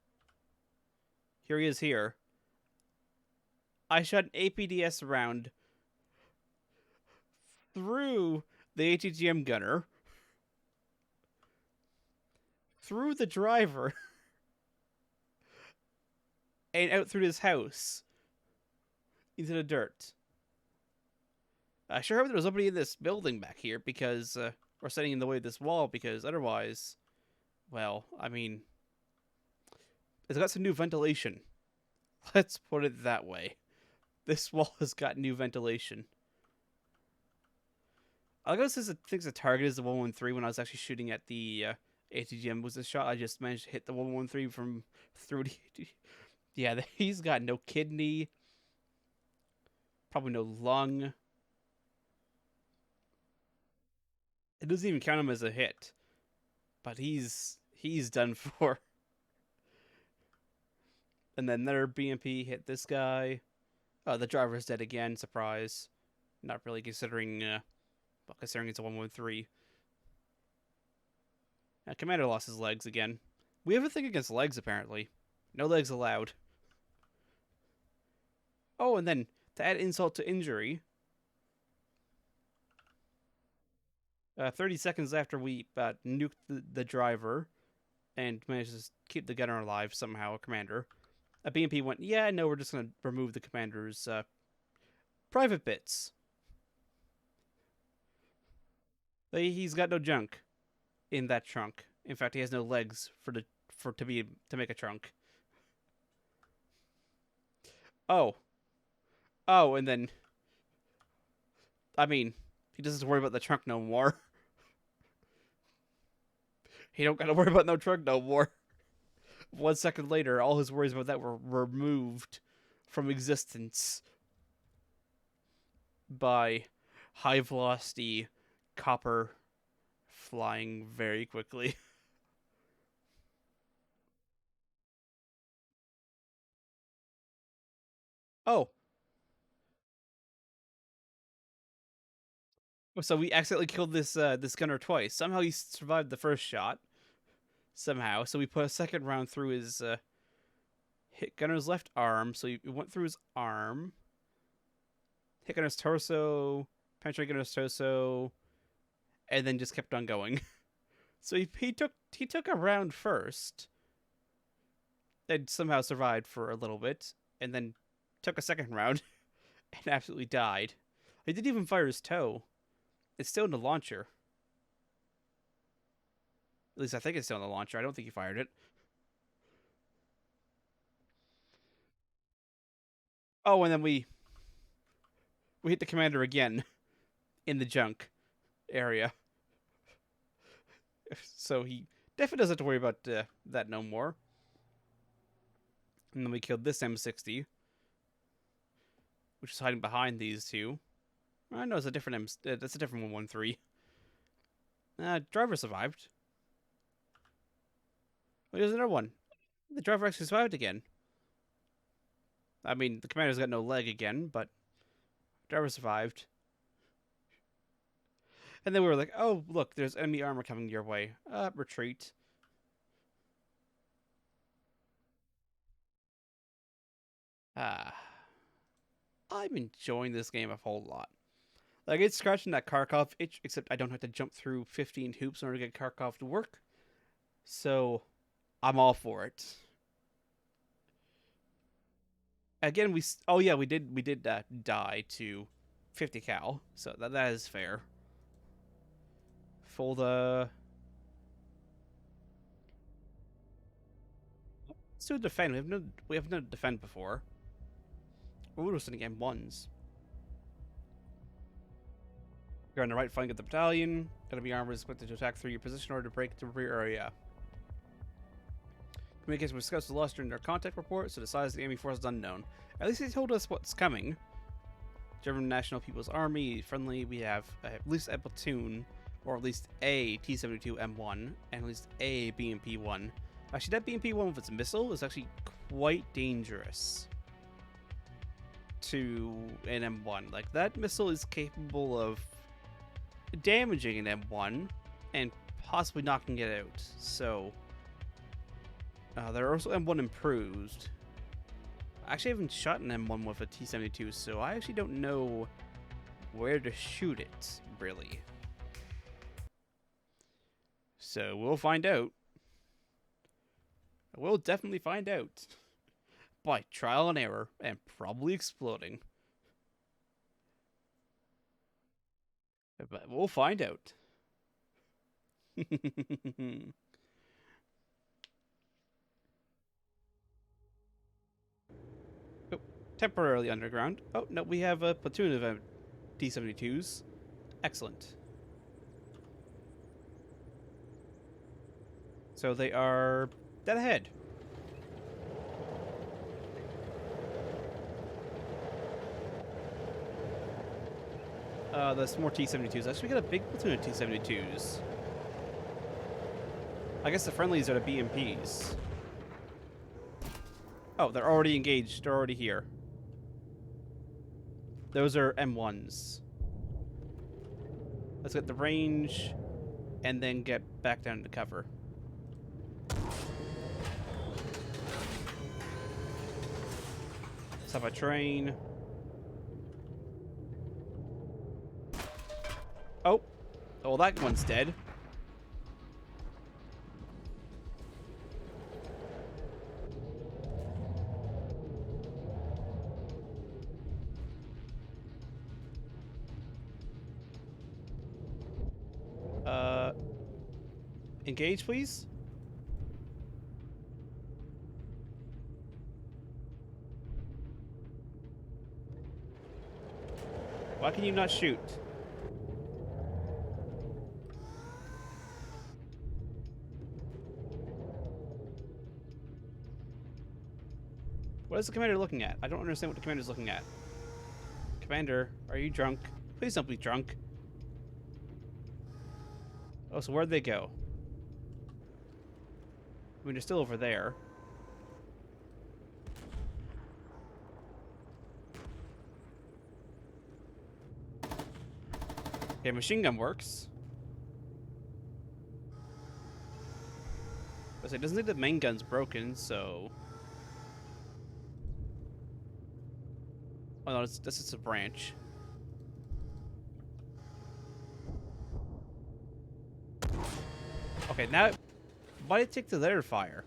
Here he is here. I shot an APDS round through the ATGM gunner, through the driver, and out through his house into the dirt. I sure hope there was nobody in this building back here because, or standing in the way of this wall, because otherwise, well, I mean, it's got some new ventilation. Let's put it that way. This wall has got new ventilation. I guess it thinks the target is the 113 when I was actually shooting at the ATGM was the shot. I just managed to hit the 113 from through the. Yeah, he's got no kidney, probably no lung. It doesn't even count him as a hit, but he's done for. And then another BMP hit this guy. The driver's dead again. Surprise. Not really considering. Well, considering it's a 113. Commander lost his legs again. We have a thing against legs, apparently. No legs allowed. Oh, and then, to add insult to injury, 30 seconds after we nuked the driver and managed to keep the gunner alive somehow, a commander, a BMP went, yeah, no, we're just going to remove the commander's private bits. He's got no junk in that trunk. In fact, he has no legs to make a trunk. Oh, and then, I mean, he doesn't have to worry about the trunk no more. He don't got to worry about no trunk no more. 1 second later, all his worries about that were removed from existence by high velocity copper flying very quickly. Oh, so we accidentally killed this gunner twice. Somehow he survived the first shot. Somehow, so we put a second round through his hit gunner's left arm. So it went through his arm. Hit gunner's torso, penetrate gunner's torso, and then just kept on going. So he took a round first, and somehow survived for a little bit, and then took a second round and absolutely died. He didn't even fire his tow. It's still in the launcher. At least I think it's still in the launcher. I don't think he fired it. Oh, and then we hit the commander again in the junk area. So he definitely doesn't have to worry about that no more. And then we killed this M60, which is hiding behind these two. I know it's a different that's a different 113. Driver survived. Oh, there's another one. The driver actually survived again. I mean, the commander's got no leg again, but driver survived. And then we were like, oh, look, there's enemy armor coming your way. Retreat. I'm enjoying this game a whole lot. Like, it's scratching that Kharkov itch, except I don't have to jump through 15 hoops in order to get Kharkov to work. So, I'm all for it. Again, we did die to 50 cal, so that is fair. Full the... Let's do a defend. We have no defend before. We were sending M1s. You're on the right flank of the battalion. Enemy armor is expected to attack through your position in order to break the rear area. Communication with scouts was lost during their contact report, so the size of the enemy force is unknown. At least they told us what's coming. German National People's Army, friendly. We have at least a platoon, or at least a T-72 M1, and at least a BMP-1. Actually, that BMP-1 with its missile is actually quite dangerous to an M1. Like, that missile is capable of damaging an M1 and possibly knocking it out. So, there are also M1 improved. I actually haven't shot an M1 with a T-72, so I actually don't know where to shoot it, really. So, we'll find out. We'll definitely find out. By trial and error, and probably exploding. But we'll find out. Oh, temporarily underground. Oh, no, we have a platoon of T-72s. Excellent. So they are dead ahead. There's more T-72s. Actually, we got a big platoon of T-72s. I guess the friendlies are the BMPs. Oh, they're already engaged. They're already here. Those are M1s. Let's get the range and then get back down to cover. Let's have a train. Oh. Oh, that one's dead. Engage, please. Why can you not shoot? What is the commander looking at? I don't understand what the commander's looking at. Commander, are you drunk? Please don't be drunk. Oh, so where'd they go? I mean, they're still over there. Okay, machine gun works. It doesn't think the main gun's broken, so... Oh no, this is a branch. Okay, now... Why did it take the layer fire?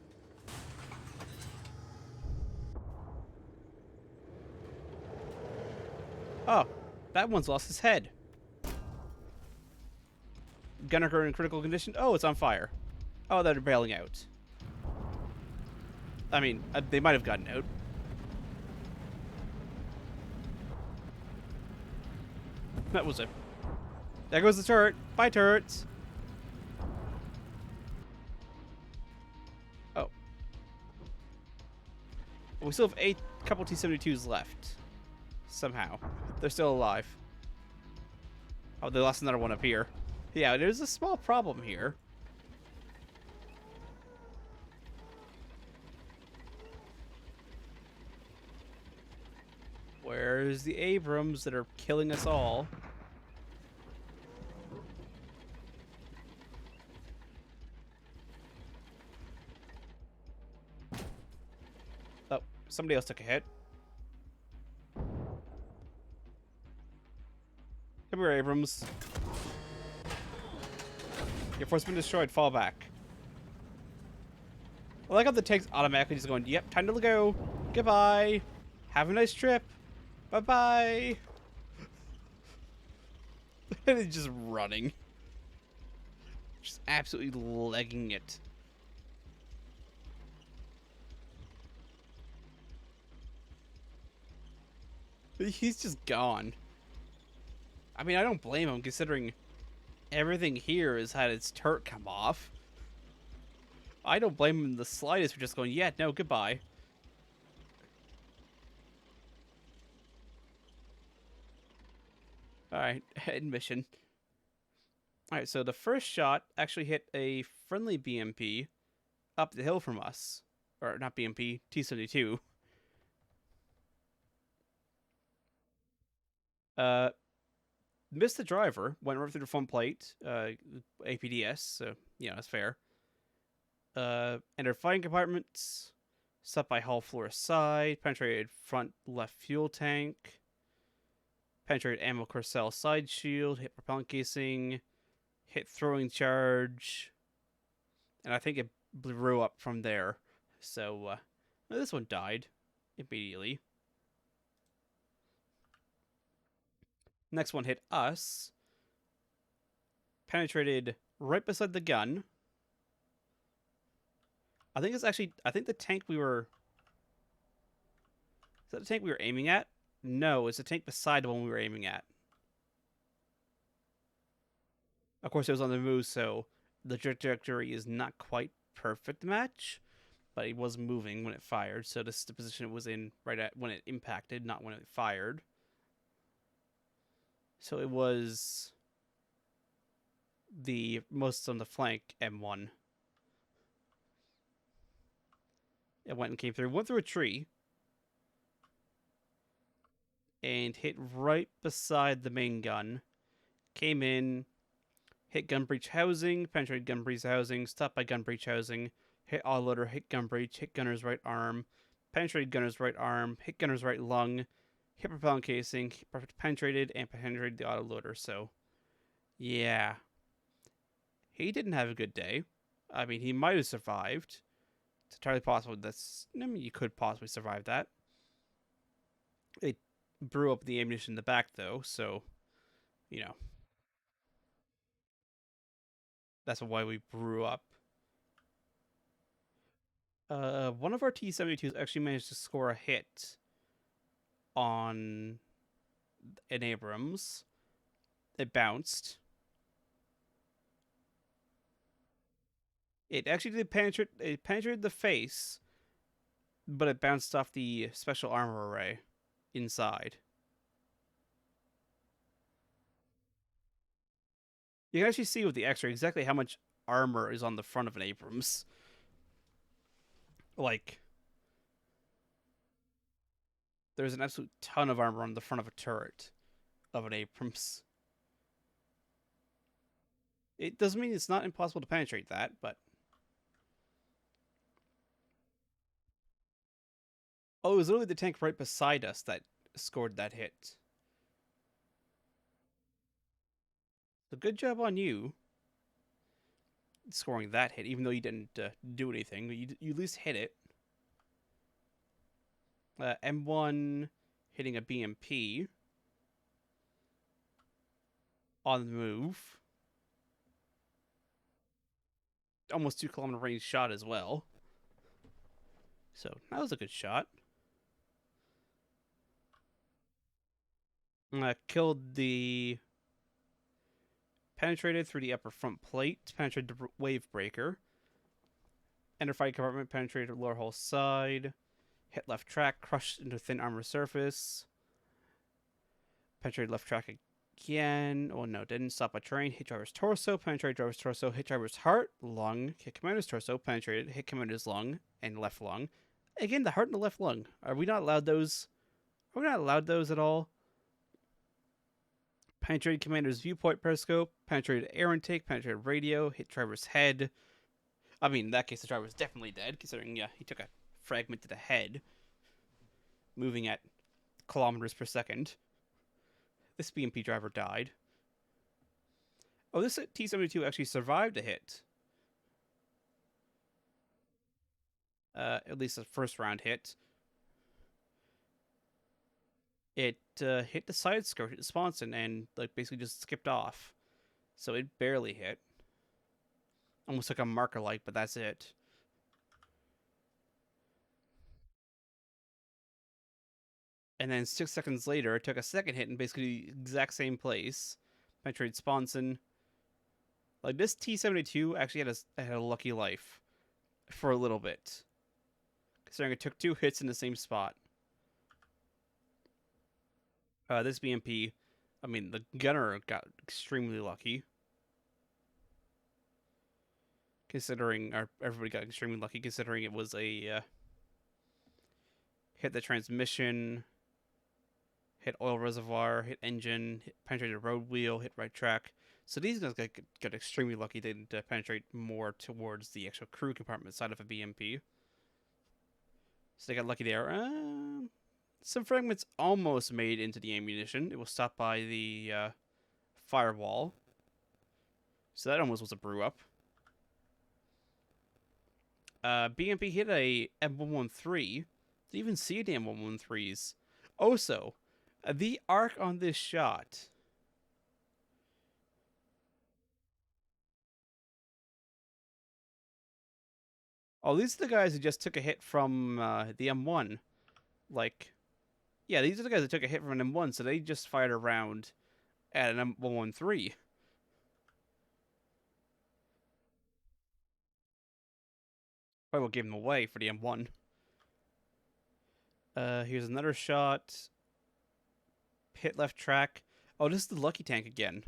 Oh, that one's lost his head. Gunner in critical condition. Oh, it's on fire. Oh, they're bailing out. I mean, they might have gotten out. That was it. There goes the turret. Bye, turrets. Oh. We still have a couple T-72s left. Somehow. They're still alive. Oh, they lost another one up here. Yeah, there's a small problem here. Where's the Abrams that are killing us all? Oh, somebody else took a hit. Come here, Abrams. Your force has been destroyed. Fall back. I like how the tank's automatically just going, yep, time to go. Goodbye. Have a nice trip. Bye-bye. And it's just running. Just absolutely legging it. He's just gone. I mean, I don't blame him, considering everything here has had its turret come off. I don't blame him in the slightest for just going, yeah, no, goodbye. Alright, end mission. Alright, so the first shot actually hit a friendly BMP up the hill from us. Or, not BMP, T-72. Missed the driver, went right through the front plate, APDS, so, you know, that's fair. Entered fighting compartments, stopped by hull floor side, penetrated front left fuel tank, penetrated ammo corcel side shield, hit propellant casing, hit throwing charge, and I think it blew up from there. So, this one died immediately. Next one hit us, penetrated right beside the gun. I think the tank we were... Is that the tank we were aiming at? No, it's the tank beside the one we were aiming at. Of course, it was on the move, so the trajectory is not quite perfect match, but it was moving when it fired, so this is the position it was in right at when it impacted, not when it fired. So it was the most on the flank M1. It went and came through, went through a tree, and hit right beside the main gun. Came in, hit gun breach housing, penetrated gun breach housing, stopped by gun breach housing, hit autoloader, hit gun breach, hit gunner's right arm, penetrated gunner's right arm, hit gunner's right lung, hit propellant casing, penetrated, and penetrated the autoloader. So, yeah. He didn't have a good day. I mean, he might have survived. It's entirely possible I mean, you could possibly survive that. It blew up the ammunition in the back, though, so, you know. That's why we blew up. One of our T-72s actually managed to score a hit on an Abrams. It bounced. It actually did penetrate. It penetrated the face, but it bounced off the special armor array inside. You can actually see with the X-ray exactly how much armor is on the front of an Abrams. Like, there's an absolute ton of armor on the front of a turret of an Abrams. It doesn't mean it's not impossible to penetrate that, but... Oh, it was literally the tank right beside us that scored that hit. So good job on you scoring that hit, even though you didn't do anything. You at least hit it. M1 hitting a BMP. on the move. Almost 2 kilometer range shot as well. So that was a good shot. Killed the penetrated through the upper front plate, penetrated the wave breaker. Enter fighting compartment, penetrated lower hull side, hit left track, crushed into thin armor surface, penetrated left track again. Oh no, didn't stop a train. Hit driver's torso, penetrated driver's torso, hit driver's heart, lung, hit commander's torso, penetrated, hit commander's lung and left lung. Again, the heart and the left lung. Are we not allowed those? Are we not allowed those at all? Penetrated commander's viewport periscope, penetrated air intake, penetrated radio, hit driver's head. I mean, in that case, the driver was definitely dead, considering, yeah, he took a fragment to the head, moving at kilometers per second. This BMP driver died. Oh, this T-72 actually survived a hit. At least a first round hit. It hit the side skirt, hit the sponson, and like basically just skipped off. So it barely hit. Almost like a marker light, but that's it. And then 6 seconds later, it took a second hit in basically the exact same place. Penetrated sponson. Like, this T-72 actually had a lucky life for a little bit, considering it took 2 hits in the same spot. This BMP, I mean, the gunner got extremely lucky. Considering, or everybody got extremely lucky, considering it was a hit the transmission, hit oil reservoir, hit engine, hit penetrated road wheel, hit right track. So these guys got extremely lucky to penetrate more towards the actual crew compartment side of a BMP. So they got lucky there. Some fragments almost made into the ammunition. It was stopped by the firewall. So that almost was a brew up. BMP hit a M113. Didn't even see the M113s. Also, the arc on this shot. Oh, these are the guys who just took a hit from the M1. Like, yeah, these are the guys that took a hit from an M1, so they just fired a round at an M113. Probably will give him away for the M1. Here's another shot. Hit left track. Oh, this is the lucky tank again.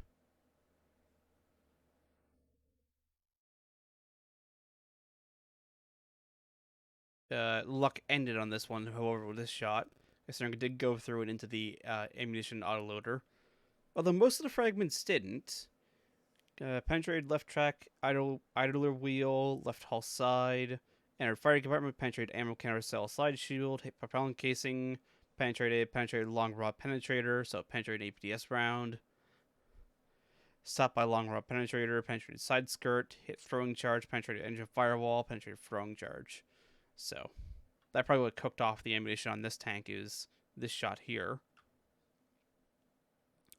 Luck ended on this one, however, with this shot. Considering it did go through and into the ammunition autoloader. Although most of the fragments didn't. Penetrated left track, idler wheel, left hull side, entered firing compartment, penetrated ammo carousel side shield, hit propellant casing, penetrated long rod penetrator, so penetrated APDS round. Stopped by long rod penetrator, penetrated side skirt, hit throwing charge, penetrated engine firewall, penetrated throwing charge. So that probably what cooked off the ammunition on this tank is this shot here.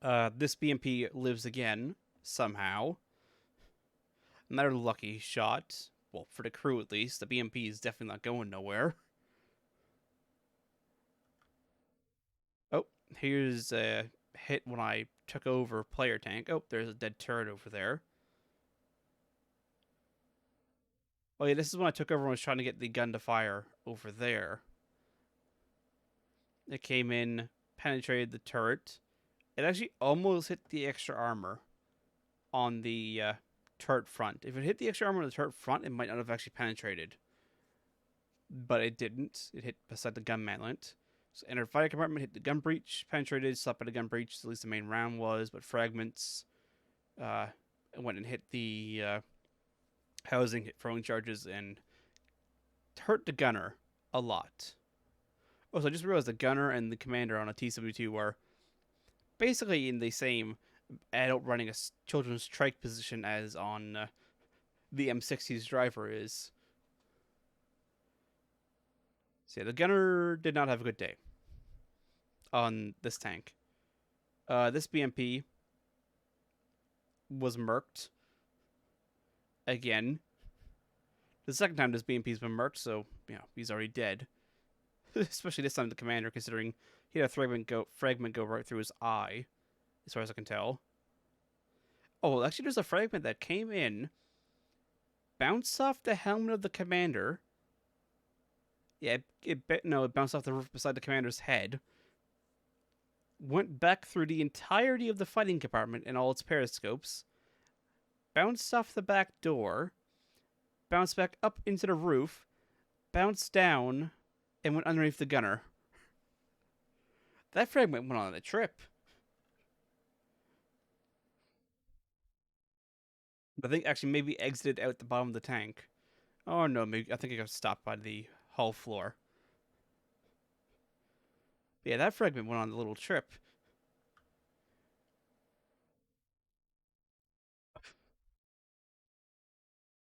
This BMP lives again, somehow. Another lucky shot. Well, for the crew at least. The BMP is definitely not going nowhere. Oh, here's a hit when I took over player tank. Oh, there's a dead turret over there. Oh yeah, this is when I took over and was trying to get the gun to fire over there. It came in, penetrated the turret. It actually almost hit the extra armor on the turret front. If it hit the extra armor on the turret front, it might not have actually penetrated. But it didn't. It hit beside the gun mantlet. So entered fire compartment, hit the gun breach, penetrated, stopped by the gun breach, at least the main round was, but fragments went and hit the housing, hit throwing charges, and hurt the gunner a lot. Oh, so I just realized the gunner and the commander on a T-72 are basically in the same adult running a children's trike position as on the M60's driver is. So yeah, the gunner did not have a good day on this tank. This BMP was murked again. The second time this BMP's been murked, so he's already dead. Especially this time the commander, considering he had a fragment go right through his eye, as far as I can tell. Oh, well, actually, there's a fragment that came in, bounced off the helmet of the commander. Yeah, it bounced off the roof beside the commander's head. Went back through the entirety of the fighting compartment and all its periscopes. Bounced off the back door. Bounced back up into the roof. Bounced down, and went underneath the gunner. That fragment went on a trip. I think actually maybe exited out the bottom of the tank. Oh no, maybe I think it got stopped by the hull floor. But yeah, that fragment went on a little trip.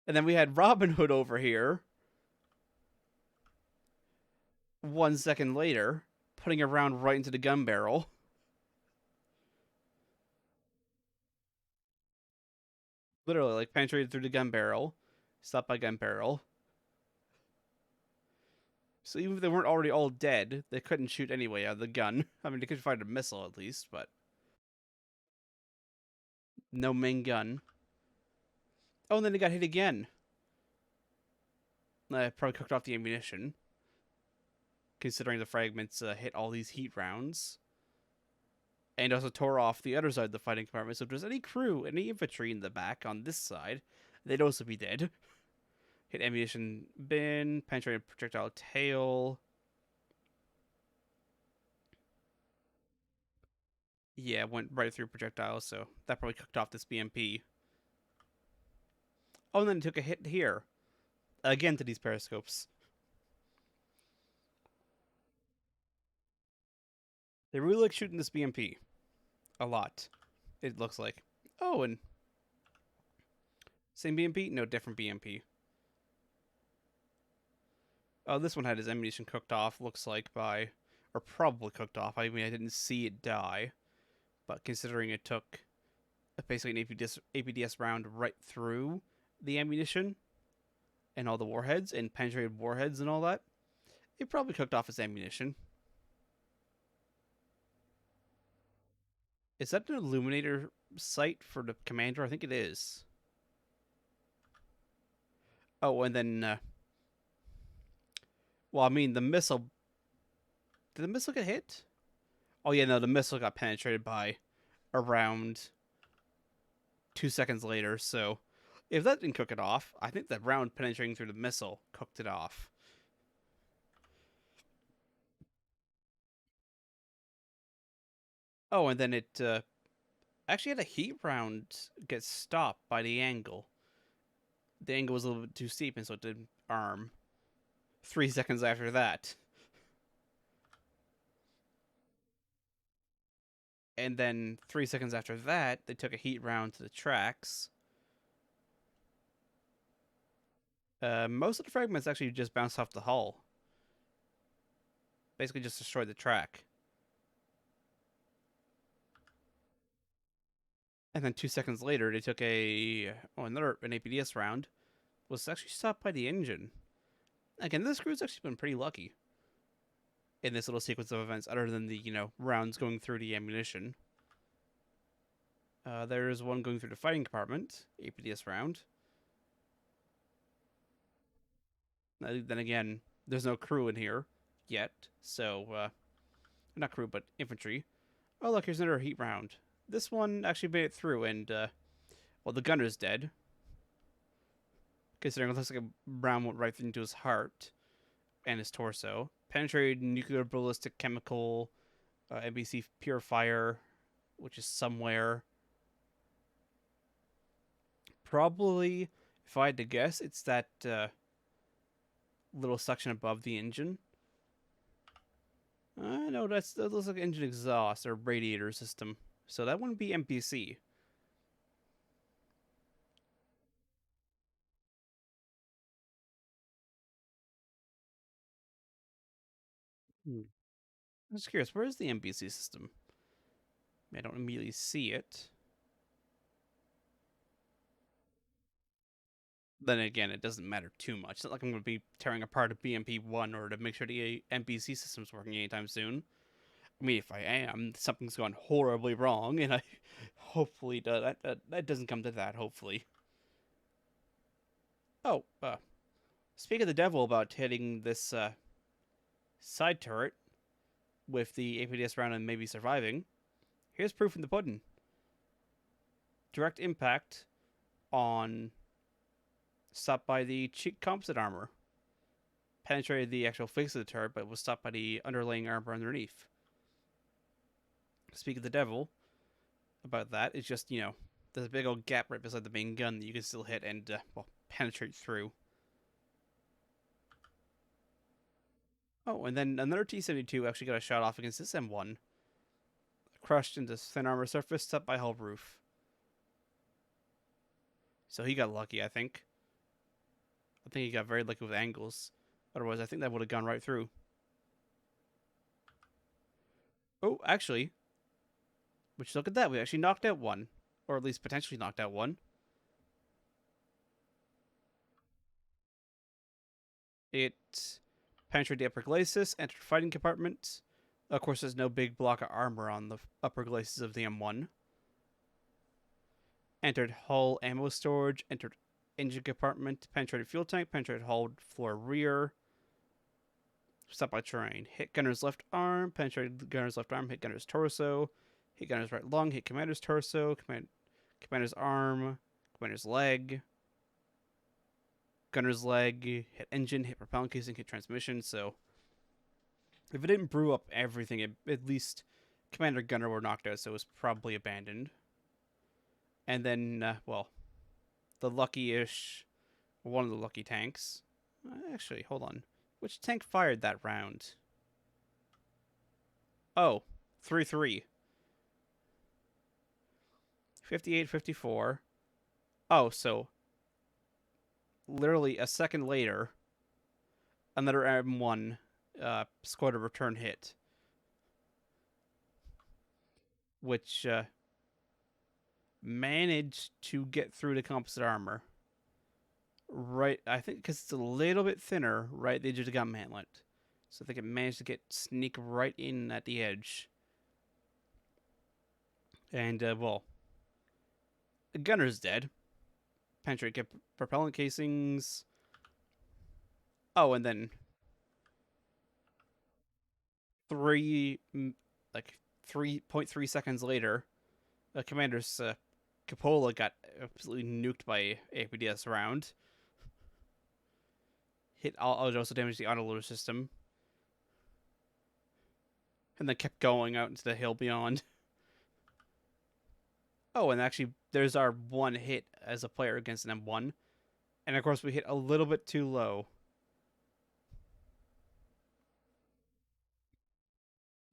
And then we had Robin Hood over here 1 second later, putting a round right into the gun barrel. Literally, like, penetrated through the gun barrel, stopped by gun barrel. So even if they weren't already all dead, they couldn't shoot anyway out of the gun. I mean, they could fire a missile at least, but no main gun. Oh, and then they got hit again. Probably cooked off the ammunition, considering the fragments hit all these heat rounds. And also tore off the other side of the fighting compartment. So if there's any crew, any infantry in the back on this side, they'd also be dead. Hit ammunition bin, penetrated projectile tail. Yeah, went right through projectiles, so that probably cooked off this BMP. Oh, and then it took a hit here. Again to these periscopes. They really like shooting this BMP. A lot, it looks like. Oh, and same BMP? No, different BMP. Oh, this one had his ammunition cooked off, looks like, by... Or probably cooked off. I mean, I didn't see it die. But considering it took basically an APDS round right through the ammunition and all the warheads and penetrated warheads and all that, it probably cooked off its ammunition. Is that an illuminator site for the commander? I think it is. Oh, and then, well, I mean, the missile. Did the missile get hit? Oh, yeah, no, the missile got penetrated by around 2 seconds later. So if that didn't cook it off, I think that round penetrating through the missile cooked it off. Oh, and then it actually had a heat round get stopped by the angle. The angle was a little bit too steep, and so it didn't arm. 3 seconds after that. And then 3 seconds after that, they took a heat round to the tracks. Most of the fragments actually just bounced off the hull. Basically just destroyed the track. And then 2 seconds later, they took an APDS round. Was actually stopped by the engine. Again, this crew's actually been pretty lucky in this little sequence of events, other than the, rounds going through the ammunition. There's one going through the fighting compartment, APDS round. Then again, there's no crew in here yet, so, not crew, but infantry. Oh, look, here's another heat round. This one actually made it through, and, well, the gunner's dead. Considering it looks like a round went right into his heart and his torso. Penetrated nuclear ballistic chemical, NBC purifier, which is somewhere. Probably, if I had to guess, it's that little section above the engine. No, that looks like engine exhaust or radiator system. So that wouldn't be NPC. I'm just curious, where is the NPC system? I don't immediately see it. Then again, it doesn't matter too much. It's not like I'm going to be tearing apart a BMP-1 or to make sure the NPC system's working anytime soon. I mean, if I am, something's gone horribly wrong, and I hopefully that doesn't come to that, hopefully. Oh, speak of the devil about hitting this side turret with the APDS round and maybe surviving. Here's proof in the pudding. Direct impact on stopped by the cheek composite armor. Penetrated the actual face of the turret, but was stopped by the underlying armor underneath. Speak of the devil about that, it's just, there's a big old gap right beside the main gun that you can still hit and, penetrate through. Oh, and then another T-72 actually got a shot off against this M1. Crushed into thin armor surface, stopped by hull roof. So he got lucky, I think. I think he got very lucky with angles. Otherwise, I think that would have gone right through. Oh, actually, which look at that. We actually knocked out one. Or at least potentially knocked out one. It penetrated the upper glacis, entered fighting compartment. Of course, there's no big block of armor on the upper glacis of the M1. Entered hull ammo storage, entered engine compartment, penetrated fuel tank, penetrated hull floor rear. Stopped by terrain. Hit gunner's left arm, penetrated gunner's left arm, hit gunner's torso, hit gunner's right lung, hit commander's torso, commander's arm, commander's leg, gunner's leg, hit engine, hit propellant casing, hit transmission. So if it didn't brew up everything, at least commander gunner were knocked out, so it was probably abandoned. And then, the lucky-ish, one of the lucky tanks. Actually, hold on. Which tank fired that round? Oh, 3-3. 58-54. Oh, so literally a second later, another M1 scored a return hit, which managed to get through the composite armor. Right, I think because it's a little bit thinner right at the edge of the gun mantlet. So I think it managed to sneak right in at the edge. And, the gunner's dead. Penetrate propellant casings. Oh, and then 3.3 seconds later, Commander's Cupola got absolutely nuked by APDS round. It also damaged the autoloader system. And then kept going out into the hill beyond. Oh, and actually, there's our one hit as a player against an M1. And of course, we hit a little bit too low.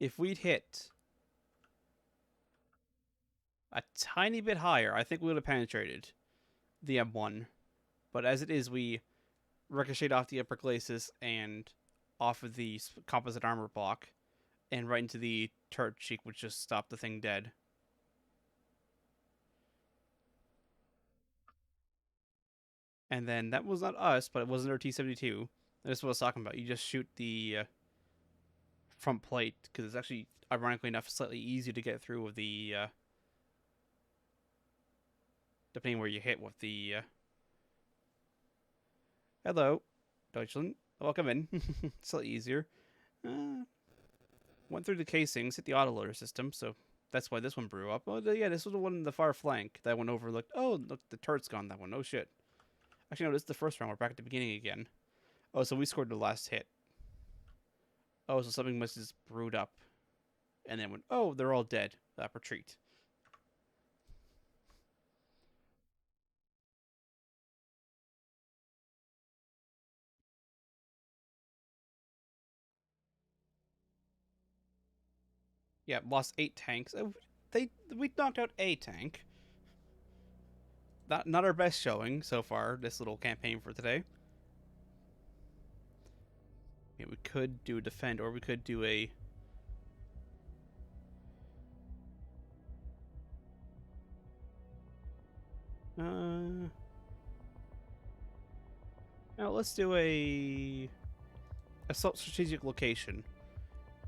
If we'd hit a tiny bit higher, I think we would have penetrated the M1. But as it is, we ricocheted off the upper glacis and off of the composite armor block and right into the turret cheek, which just stopped the thing dead. And then that was not us, but it wasn't our T-72. That's what I was talking about. You just shoot the front plate, because it's actually, ironically enough, slightly easier to get through with the, depending where you hit with the, hello, Deutschland. Welcome in. Slightly easier. Went through the casings, hit the autoloader system, so that's why this one blew up. Oh, yeah, this was the one in the far flank that went over. Looked. Oh, look, the turret's gone. That one. Oh shit. Actually, no, this is the first round. We're back at the beginning again. Oh, so we scored the last hit. Oh, so something must have just brewed up, and then went. Oh, they're all dead. Retreat. Yeah, lost 8 tanks. We knocked out a tank. Not our best showing so far. This little campaign for today. Yeah, we could do a defend, or we could do a. let's do a assault strategic location.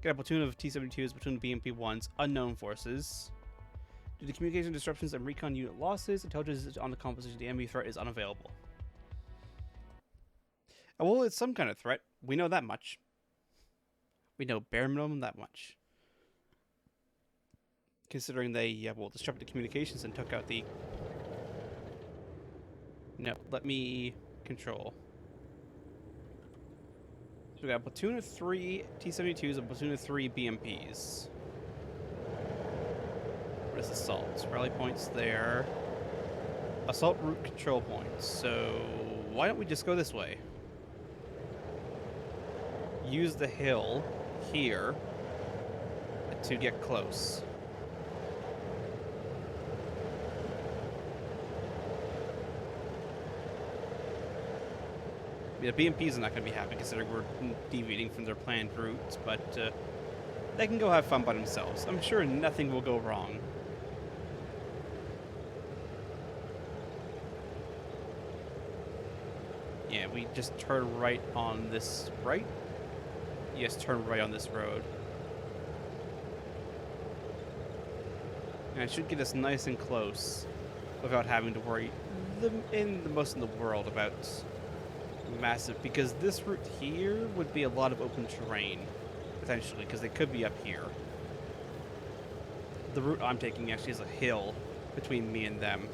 Get a platoon of T-72s, platoon of BMP-1s, unknown forces. Due to communication disruptions and recon unit losses, intelligence on the composition of the enemy threat is unavailable. Oh, well, it's some kind of threat. We know that much. We know bare minimum that much. Considering they, well, disrupted communications and took out the... No, let me control. So we got a platoon of 3 T-72s and a platoon of 3 BMPs. What is assault? Rally points there. Assault route control points. So why don't we just go this way? Use the hill here to get close. The BMPs are not going to be happy considering we're deviating from their planned routes, but they can go have fun by themselves. I'm sure nothing will go wrong. Yeah, we just turn right on this, right? Yes, turn right on this road. And it should get us nice and close without having to worry in the most in the world about massive, because this route here would be a lot of open terrain, potentially, because they could be up here. The route I'm taking actually is a hill between me and them.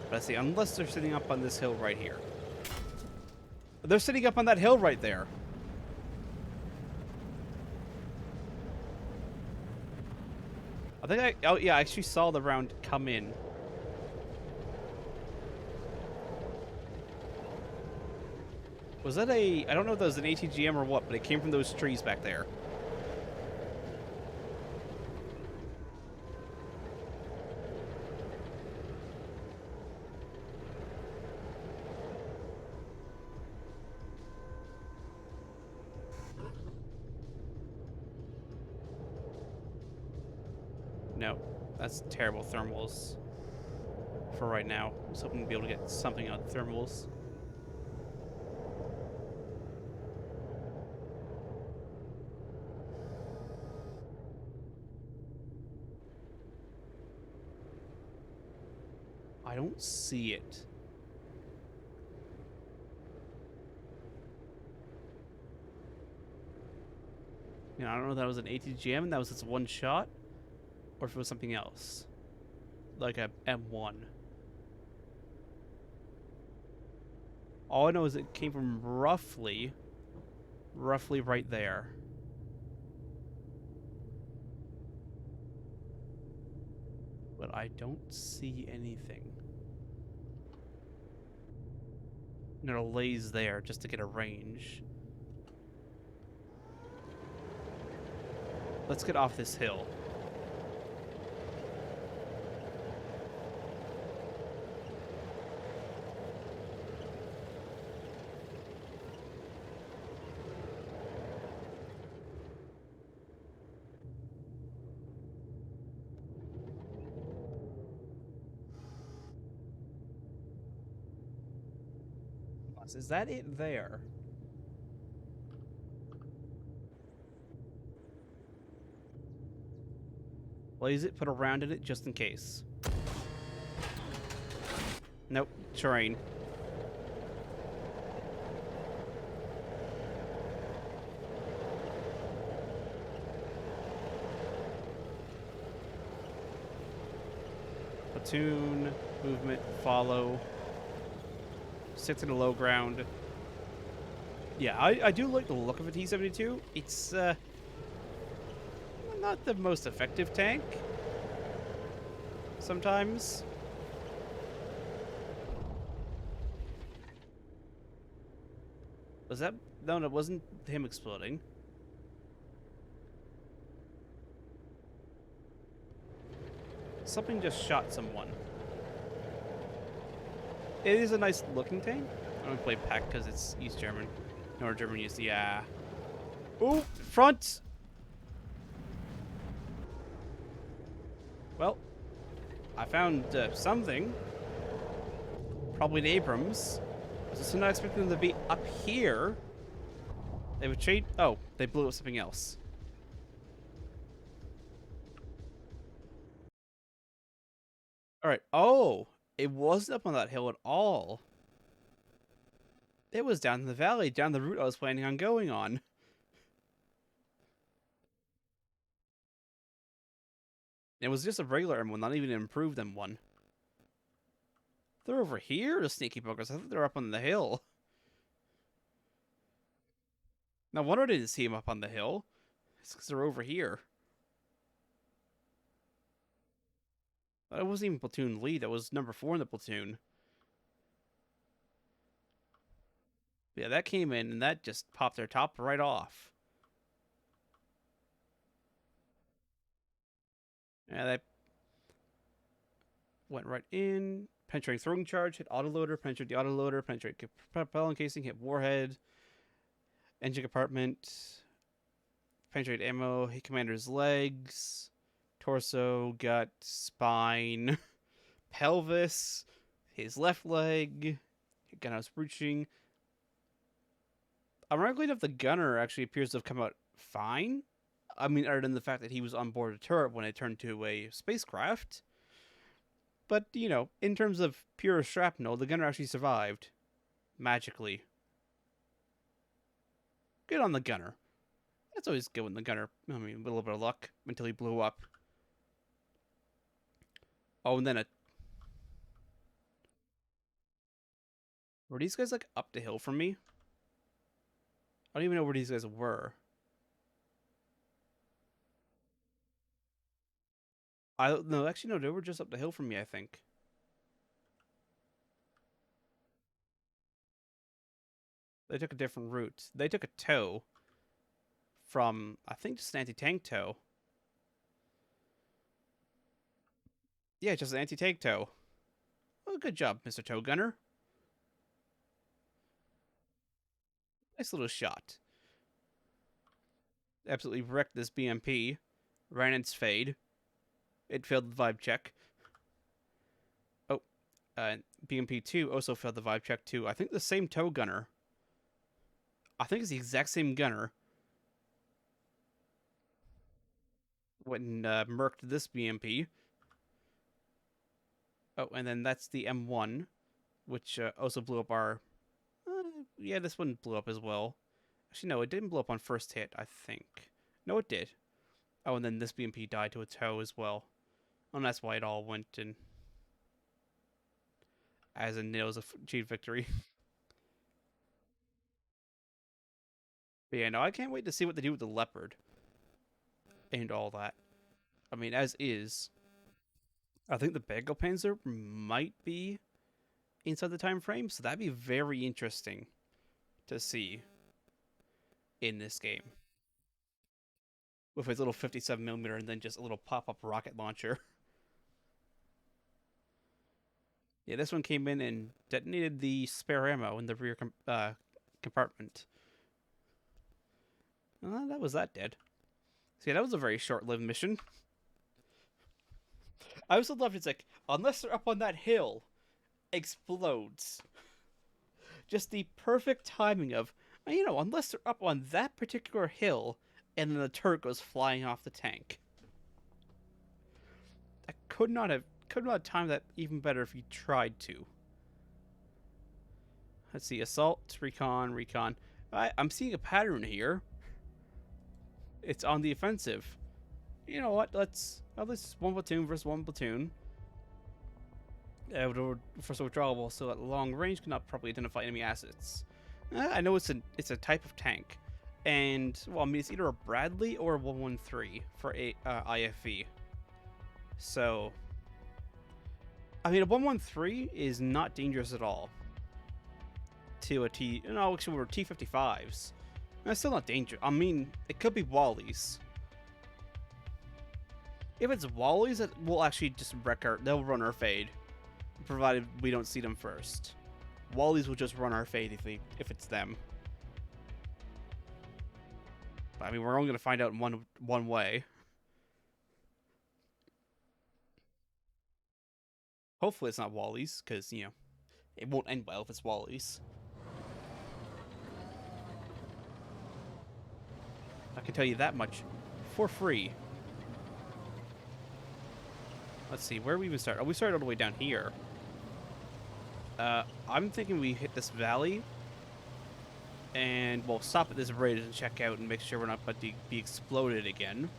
Let's see, unless they're sitting up on this hill right here. They're sitting up on that hill right there. I think oh yeah, I actually saw the round come in. Was that a... I don't know if that was an ATGM or what, but it came from those trees back there. No, that's terrible thermals for right now. I was hoping to be able to get something on thermals. I don't see it. You know, I don't know if that was an ATGM and that was its one shot, or if it was something else, like a M1. All I know is it came from roughly right there. But I don't see anything. And it lays there just to get a range. Let's get off this hill. Is that it there? Blaze it, put a round in it just in case. Nope, terrain. Platoon, movement, follow. Stick to the low ground. Yeah, I do like the look of a T-72. It's not the most effective tank sometimes. Was that... No, it wasn't him exploding. Something just shot someone. It is a nice looking tank. I'm gonna play Pack because it's East German. North German used, yeah. Ooh, front! Well, I found something. Probably an Abrams. I was also not expecting them to be up here. They would trade. Oh, they blew up something else. All right. Oh, it wasn't up on that hill at all. It was down in the valley, down the route I was planning on going on. It was just a regular M1, not even an improved M1. They're over here, the sneaky buggers. I thought they were up on the hill. No wonder I didn't see them up on the hill. It's because they're over here. That wasn't even platoon lead. That was number 4 in the platoon. Yeah, that came in and that just popped their top right off. Yeah, that went right in. Penetrating throwing charge, hit autoloader, penetrate the autoloader, penetrate propellant casing, hit warhead, engine compartment, penetrate ammo, hit commander's legs, torso, gut, spine, pelvis, his left leg, hit gunhouse breaching. Ironically enough, the gunner actually appears to have come out fine. I mean, other than the fact that he was on board a turret when it turned to a spacecraft. But, you know, in terms of pure shrapnel, the gunner actually survived. Magically. Good on the gunner. That's always good when the gunner, I mean, a little bit of luck until he blew up. Oh, and then were these guys, like, up the hill from me? I don't even know where these guys were. No, actually, no, they were just up the hill from me, I think. They took a different route. They took a tow from, I think, just an anti-tank tow. Yeah, just an anti-tank tow. Well, good job, Mr. Tow Gunner. Nice little shot. Absolutely wrecked this BMP. Ran its fade. It failed the vibe check. Oh, BMP2 also failed the vibe check too. I think the same tow gunner. I think it's the exact same gunner. When murked this BMP. Oh, and then that's the M1, which also blew up our... yeah, this one blew up as well. Actually, no, it didn't blow up on first hit, I think. No, it did. Oh, and then this BMP died to a tow as well. And that's why it all went in. As in, it was a cheat victory. But yeah, no, I can't wait to see what they do with the Leopard. And all that. I mean, as is. I think the Bagel Panzer might be inside the time frame, so that'd be very interesting to see in this game. With his little 57mm and then just a little pop-up rocket launcher. Yeah, this one came in and detonated the spare ammo in the rear compartment. That was that dead. See, that was a very short-lived mission. I also love it's like, unless they're up on that hill, explodes. Just the perfect timing of, you know, unless they're up on that particular hill, and then the turret goes flying off the tank. I could not have timed that even better if you tried to. Let's see, assault, recon, recon. I'm seeing a pattern here. It's on the offensive. You know what? Let's one platoon versus one platoon. First withdrawable, so at long range cannot properly identify enemy assets. I know it's a type of tank, and well, I mean it's either a Bradley or a 113 for a IFV. So, I mean a 113 is not dangerous at all. To a T, no, actually we're T55s. That's still not dangerous. I mean, it could be Wallies. If it's Wallies, we'll actually just wreck they'll run our fade, provided we don't see them first. Wallies will just run our fade if it's them. But, I mean, we're only going to find out in one way. Hopefully it's not Wallies, because, you know, It won't end well if it's Wally's. I can tell you that much for free. Let's see, where we even start? Oh, we started all the way down here. I'm thinking we hit this valley, and we'll stop at this bridge and check out and make sure we're not about to be exploded again.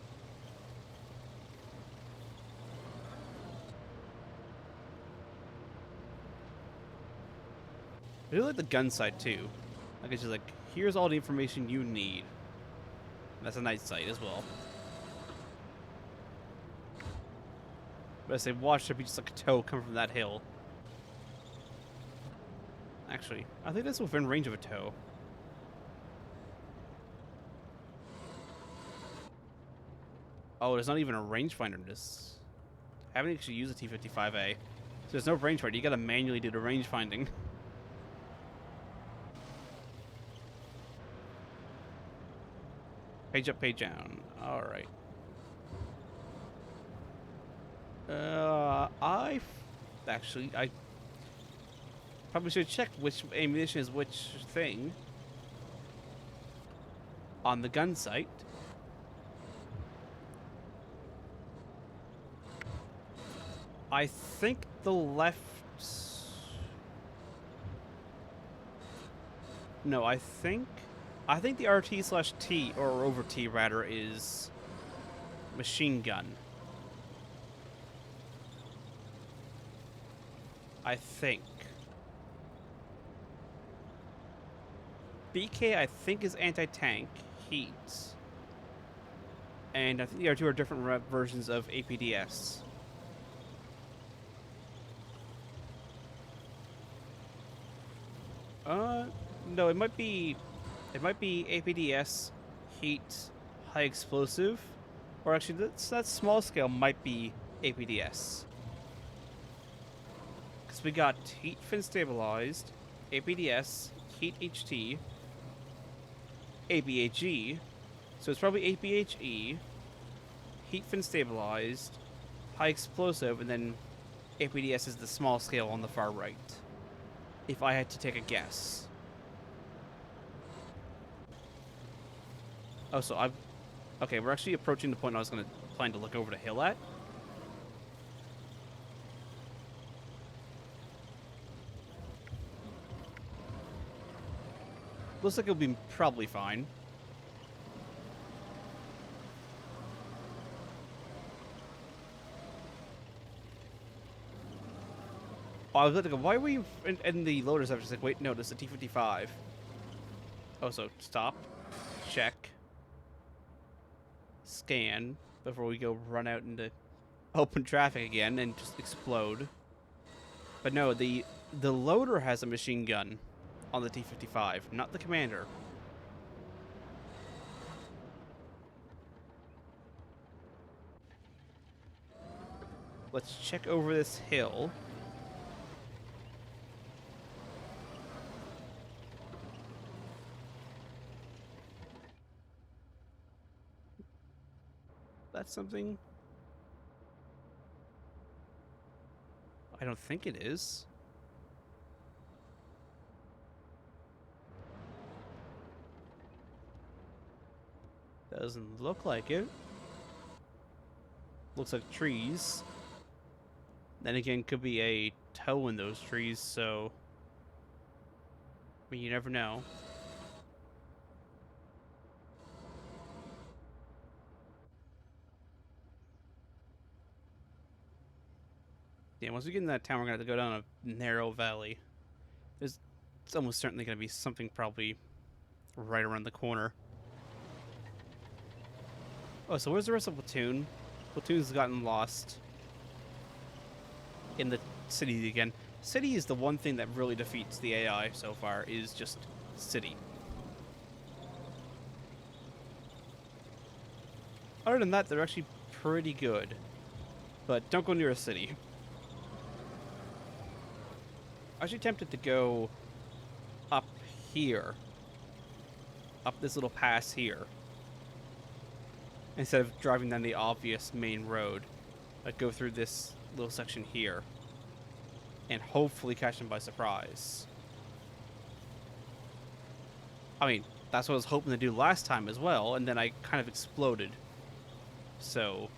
I do like the gun sight too. Like it's just like, here's all the information you need. And that's a night sight as well. But I say, watch there be just like a tow come from that hill. Actually, I think that's within range of a tow. Oh, there's not even a rangefinder in this. I haven't actually used a T-55A. So there's no rangefinder. You gotta manually do the range finding. Page up, page down. Alright. I probably should check which ammunition is which thing on the gun sight. I think the left... No, I think the RT/T, or over T rather, is machine gun. I think. BK, I think, is anti-tank heat. And I think the other two are different versions of APDS. No, it might be APDS, heat, high explosive, or actually that small scale might be APDS. Because we got heat fin stabilized, APDS, heat HT, ABHE, so it's probably ABHE, heat fin stabilized, high explosive, and then APDS is the small scale on the far right. If I had to take a guess. Oh, so okay, we're actually approaching the point I was going to plan to look over the hill at. Looks like it'll be probably fine. Oh, I was about to go, why were you in the loaders? I was just like, wait, no, this is a T-55. Oh, so stop, check, scan, before we go run out into open traffic again and just explode. But no, the loader has a machine gun on the T-55, not the commander. Let's check over this hill. That's something? I don't think it is. Doesn't look like it. Looks like trees. Then again, could be a toe in those trees, so... I mean, you never know. Yeah, once we get in that town, we're going to have to go down a narrow valley. It's almost certainly going to be something probably right around the corner. Oh, so where's the rest of Platoon? Platoon's gotten lost in the city again. City is the one thing that really defeats the AI so far, is just city. Other than that, they're actually pretty good. But don't go near a city. I'm actually tempted to go up here. Up this little pass here. Instead of driving down the obvious main road. I'd go through this little section here. and hopefully catch them by surprise. I mean, that's what I was hoping to do last time as well, and then I kind of exploded. So,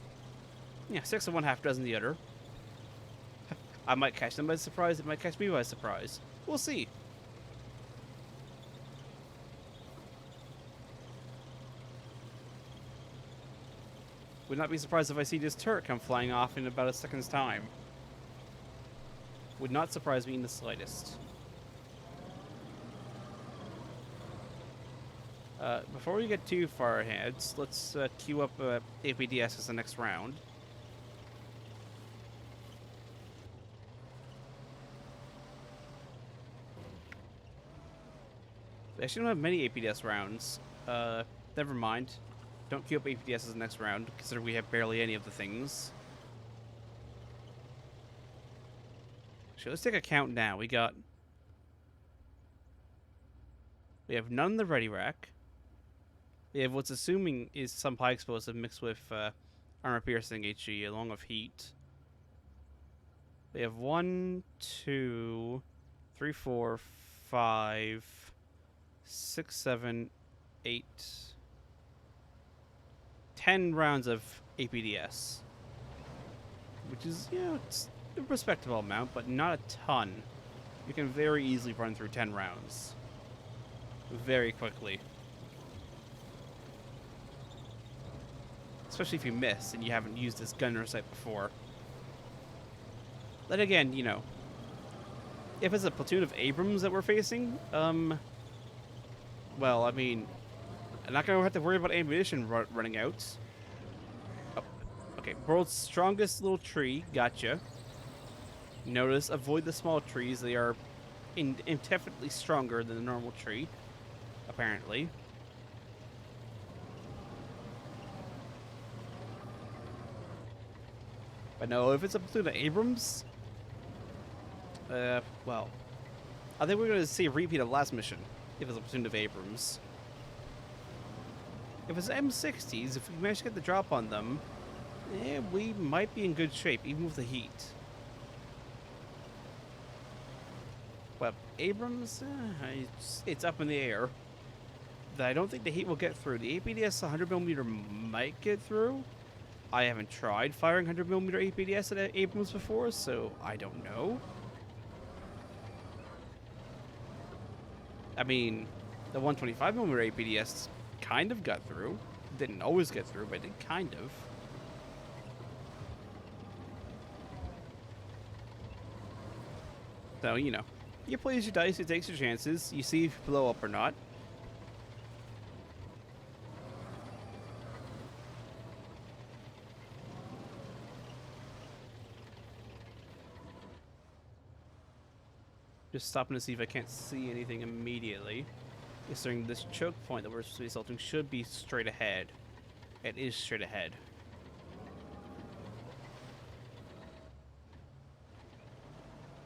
yeah, 6 of one, half dozen the other. I might catch them by surprise, it might catch me by surprise. We'll see. Would not be surprised if I see this turret come flying off in about a second's time. Would not surprise me in the slightest. Before we get too far ahead, let's queue up APDS as the next round. I actually don't have many APDS rounds. Never mind. Don't queue up APDS as the next round, considering we have barely any of the things. Actually, let's take a count now. We have none in the ready rack. We have what's assuming is some high explosive mixed with armor piercing HE along with heat. We have 1, 2, 3, 4, 5, 6, 7, 8, 10 rounds of APDS. Which is, it's a respectable amount, but not a ton. You can very easily run through 10 rounds. Very quickly. Especially if you miss and you haven't used this gunner sight before. Then again, if it's a platoon of Abrams that we're facing, well, I mean, I'm not going to have to worry about ammunition running out. Oh, okay, world's strongest little tree, gotcha. Notice, avoid the small trees. They are infinitely stronger than the normal tree, apparently. But no, if it's a platoon of Abrams, well, I think we're going to see a repeat of last mission, if it's a platoon of Abrams. If it's M60s, if we manage to get the drop on them, we might be in good shape, even with the heat. But Abrams, it's up in the air. I don't think the heat will get through. The APDS 100mm might get through. I haven't tried firing 100mm APDS at Abrams before, so I don't know. I mean, the 125mm APDS kind of got through. Didn't always get through, but it did kind of. So, you plays your dice, you takes your chances, you see if you blow up or not. Just stopping to see if I can't see anything immediately. Considering this choke point that we're supposed to be assaulting should be straight ahead. It is straight ahead.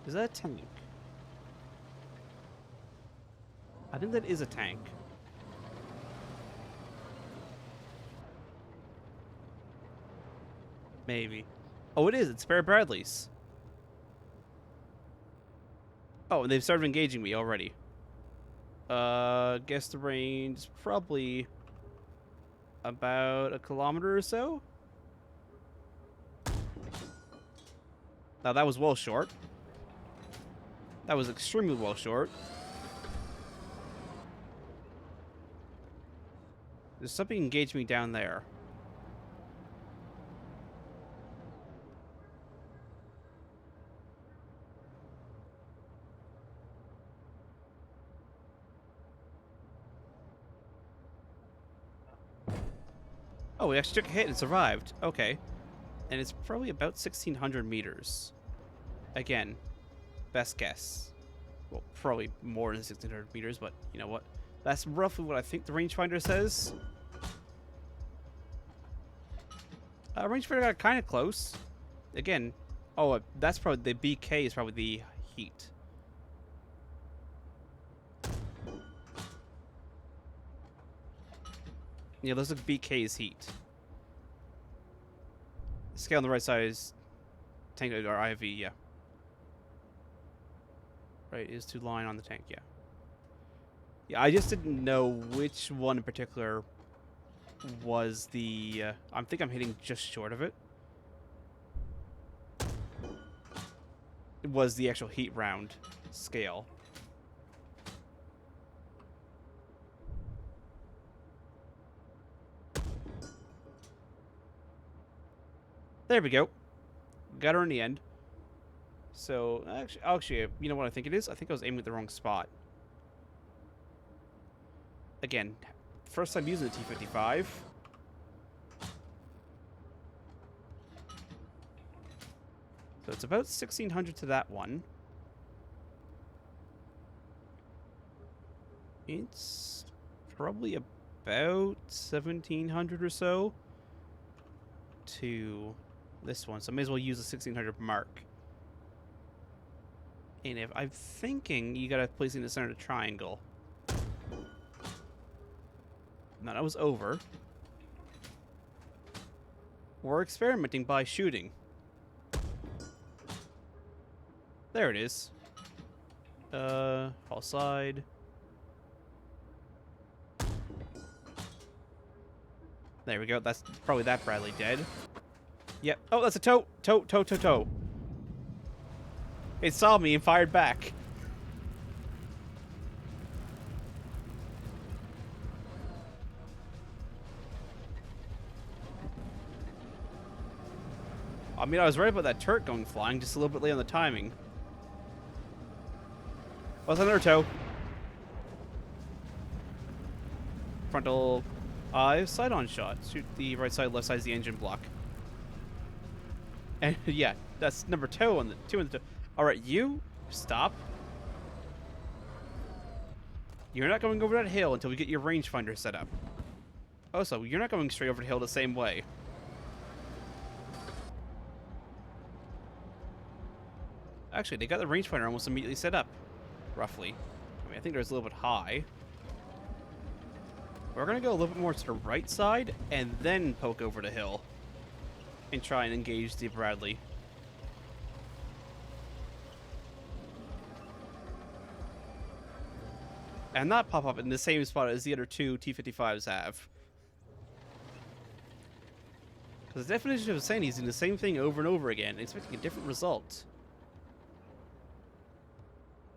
Is that a tank? I think that is a tank. Maybe. Oh, it is. It's Spare Bradley's. Oh, and they've started engaging me already. Guess the range is probably about a kilometer or so. Now, that was well short. That was extremely well short. There's something engaging me down there. Oh, we actually took a hit and survived. Okay. And it's probably about 1,600 meters. Again, best guess. Well, probably more than 1,600 meters, but you know what? That's roughly what I think the rangefinder says. Rangefinder got kind of close. Again, oh, that's probably the BK is probably the heat. Yeah, those look BK's heat. The scale on the right side is tank or IV, yeah. Right, is to line on the tank, yeah. Yeah, I just didn't know which one in particular was the... I think I'm hitting just short of it. It was the actual heat round scale. There we go. Got her in the end. So, actually, you know what I think it is? I think I was aiming at the wrong spot. Again, first time using the T-55. So it's about 1,600 to that one. It's probably about 1,700 or so to this one. So I may as well use the 1,600 mark. And if I'm thinking you gotta place it in the center of the triangle. No, that was over. We're experimenting by shooting. There it is. All side. There we go. That's probably that Bradley dead. Yep. Oh, that's a tow. Tow. It saw me and fired back. I mean, I was right about that turret going flying, just a little bit late on the timing. What's another tow? Frontal side-on shot. Shoot the right side, left side is the engine block. And yeah, that's number two on the toe. All right, you stop. You're not going over that hill until we get your rangefinder set up. Also, you're not going straight over the hill the same way. Actually, they got the rangefinder almost immediately set up, roughly. I mean, I think there's a little bit high. We're going to go a little bit more to the right side and then poke over the hill and try and engage the Bradley. And not pop up in the same spot as the other two T-55s have. Because the definition of insanity is doing the same thing over and over again, expecting a different result.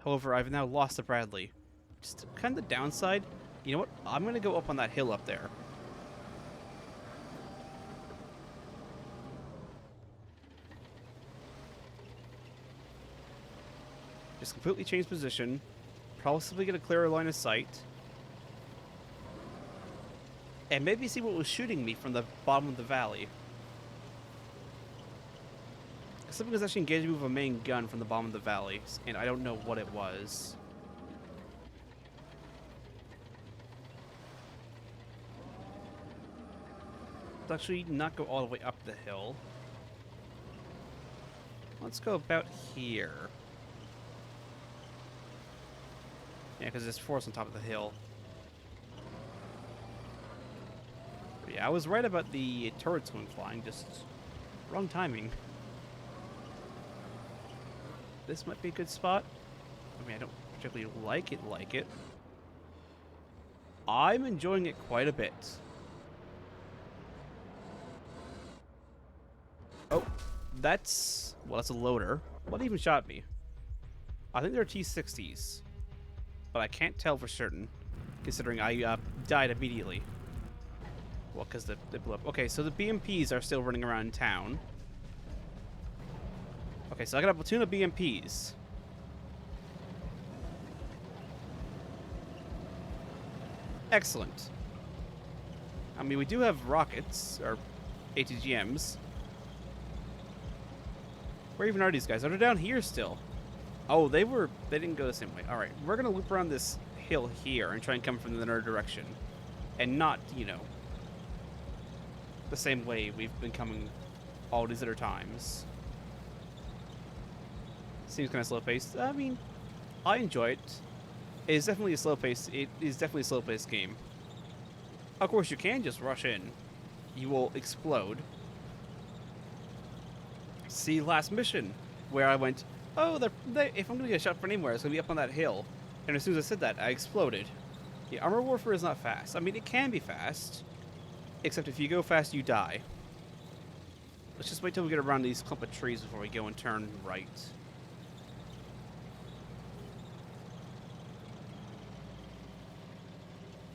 However, I've now lost the Bradley. Just kind of the downside. You know what? I'm going to go up on that hill up there. Just completely change position. Possibly get a clearer line of sight. And maybe see what was shooting me from the bottom of the valley. Something was actually engaging me with a main gun from the bottom of the valley, and I don't know what it was. Let's actually not go all the way up the hill. Let's go about here. Yeah, because there's forest on top of the hill. But yeah, I was right about the turrets going flying, just wrong timing. This might be a good spot. I mean, I don't particularly like it. I'm enjoying it quite a bit. Oh, that's... well, that's a loader. What even shot me? I think they're T-60s. But I can't tell for certain, considering I died immediately. Well, because they blew up. Okay, so the BMPs are still running around town. Okay, so I got a platoon of BMPs. Excellent. I mean, we do have rockets, or ATGMs. Where even are these guys? Oh, they're down here still. Oh, they didn't go the same way. Alright, we're going to loop around this hill here and try and come from the other direction. And not, you know, the same way we've been coming all these other times. Seems kind of slow-paced. I mean, I enjoy it. It is definitely a slow-paced. It is definitely a slow-paced game. Of course, you can just rush in. You will explode. See last mission, where I went, oh, if I'm going to get shot from anywhere, it's going to be up on that hill. And as soon as I said that, I exploded. Yeah, armor warfare is not fast. I mean, it can be fast. Except if you go fast, you die. Let's just wait till we get around these clump of trees before we go and turn right.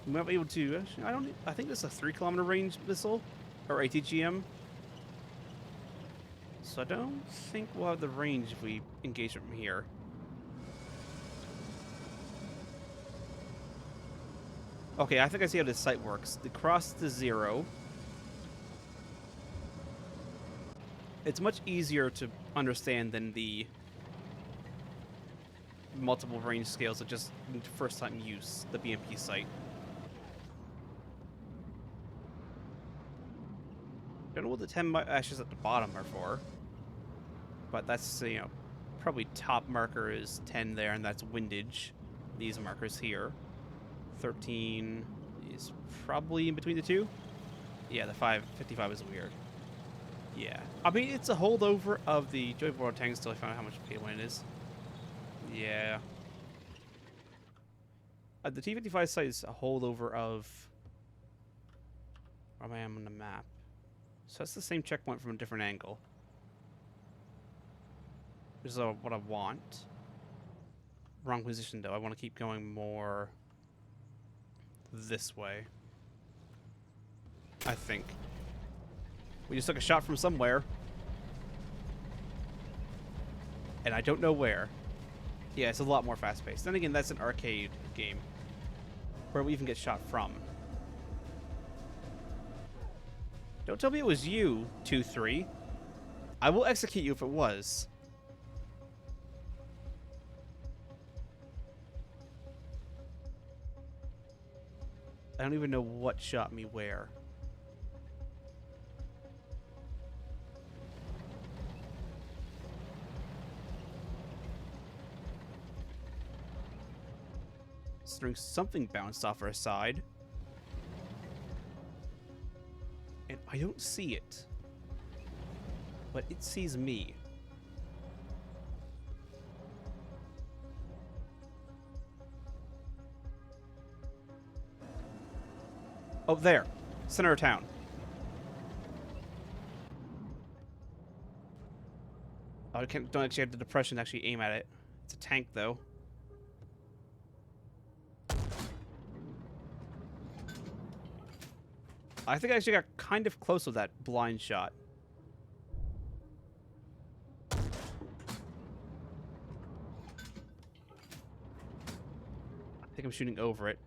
We might be able to... Actually, I think this is a 3-kilometer range missile. Or ATGM. So I don't think we'll have the range if we engage from here. Okay, I think I see how this sight works. The cross to 0. It's much easier to understand than the multiple range scales of just first time use, the BMP sight. Don't know what the 10 ashes at the bottom are for. But that's, you know, probably top marker is 10 there, and that's windage. These markers here. 13 is probably in between the two. Yeah, the 555 is weird. Yeah. I mean, it's a holdover of the Joy Borrowed tanks until I found out how much pay to win it is. Yeah. The T-55 site is a holdover of... where I am on the map. So that's the same checkpoint from a different angle. Which is what I want. Wrong position, though. I want to keep going more... this way. I think. We just took a shot from somewhere. And I don't know where. Yeah, it's a lot more fast-paced. Then again, that's an arcade game. Where we even get shot from. Don't tell me it was you, 2-3. I will execute you if it was. I don't even know what shot me where. Something bounced off our side. And I don't see it. But it sees me. Oh, there. Center of town. Oh, I don't actually have the depression to actually aim at it. It's a tank, though. I think I actually got kind of close with that blind shot. I think I'm shooting over it.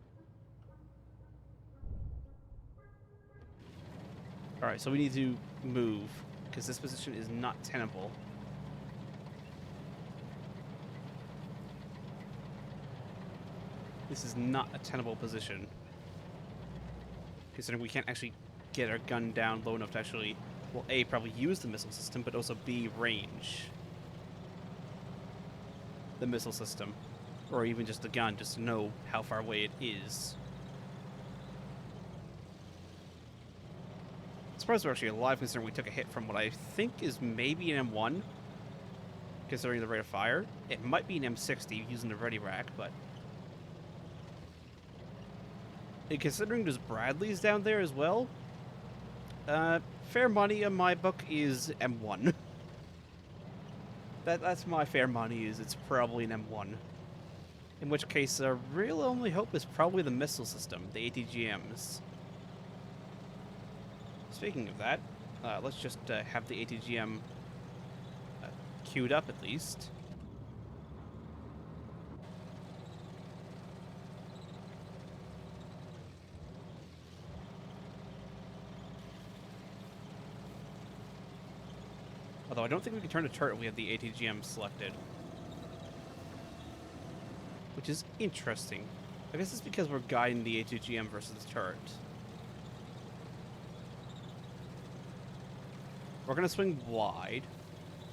Alright, so we need to move, because this position is not tenable. This is not a tenable position. Considering we can't actually get our gun down low enough to actually, well, A, probably use the missile system, but also B, range the missile system. Or even just the gun, just to know how far away it is. I'm surprised we're actually alive, considering we took a hit from what I think is maybe an M1, considering the rate of fire. It might be an M60 using the ready rack, but... and considering there's Bradleys down there as well, fair money in my book is M1. That's my fair money, is it's probably an M1. In which case, our real only hope is probably the missile system, the ATGMs. Speaking of that, let's just have the ATGM queued up at least. Although I don't think we can turn the turret if we have the ATGM selected. Which is interesting. I guess it's because we're guiding the ATGM versus the turret. We're going to swing wide,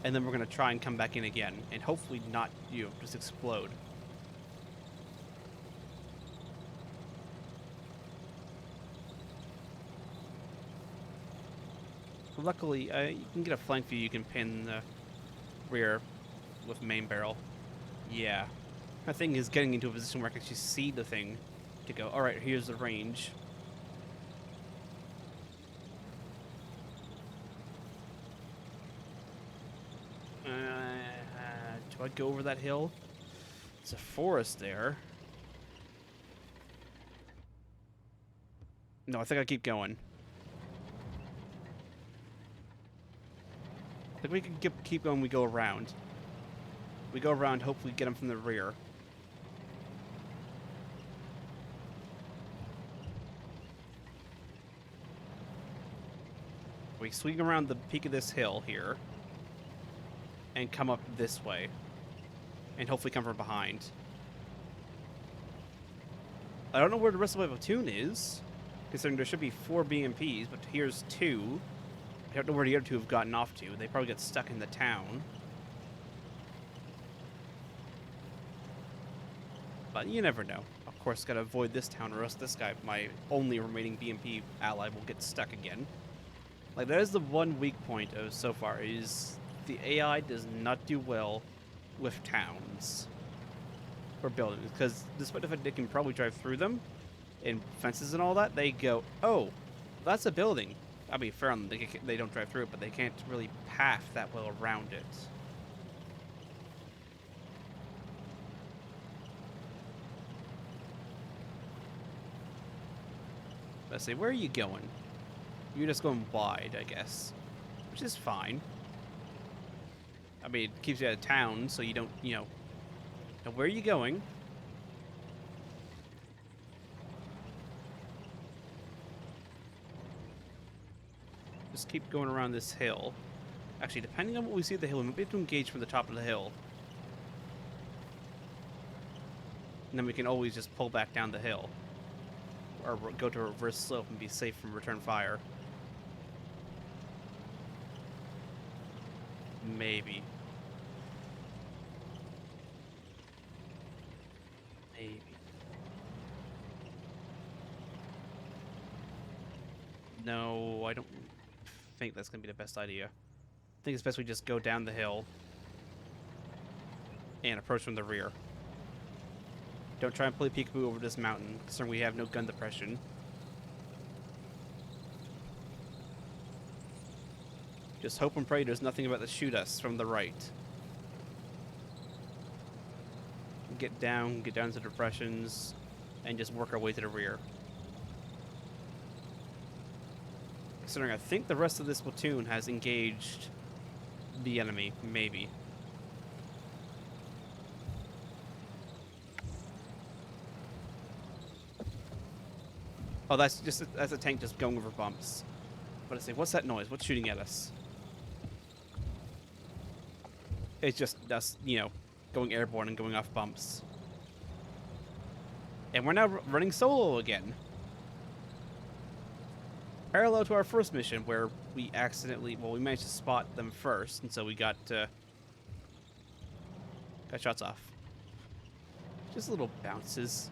and then we're going to try and come back in again, and hopefully not, you know, just explode. Luckily, you can get a flank view, you can pin the rear with main barrel. Yeah. That thing is getting into a position where I can actually see the thing to go, alright, here's the range. Do I go over that hill? It's a forest there. No, I think I keep going. I think we can keep going. We go around. We go around, hopefully get him from the rear. We swing around the peak of this hill here and come up this way. And hopefully come from behind. I don't know where the rest of my platoon is, considering there should be 4 BMPs, but here's 2. I don't know where the other 2 have gotten off to. They probably got stuck in the town. But you never know. Of course, gotta avoid this town, or else this guy, my only remaining BMP ally, will get stuck again. Like, that is the one weak point of so far, is the AI does not do well with towns or buildings, because despite the fact they can probably drive through them and fences and all that, they go, oh, that's a building. I'll be fair on them, they don't drive through it, but they can't really path that well around it. Let's say, where are you going? You're just going wide, I guess, which is fine. I mean, it keeps you out of town, so you don't, you know. Now, where are you going? Just keep going around this hill. Actually, depending on what we see at the hill, we might be able to engage from the top of the hill. And then we can always just pull back down the hill. Or go to a reverse slope and be safe from return fire. Maybe. Maybe. No, I don't think that's going to be the best idea. I think it's best we just go down the hill and approach from the rear. Don't try and play peekaboo over this mountain, considering we have no gun depression. Just hope and pray there's nothing about to shoot us from the right. Get down to the depressions, and just work our way to the rear. Considering I think the rest of this platoon has engaged the enemy, maybe. Oh, that's a tank just going over bumps. But I say, what's that noise? What's shooting at us? It's just us, you know, going airborne and going off bumps. And we're now running solo again. Parallel to our first mission, where we accidentally, well, we managed to spot them first, and so we got shots off. Just little bounces.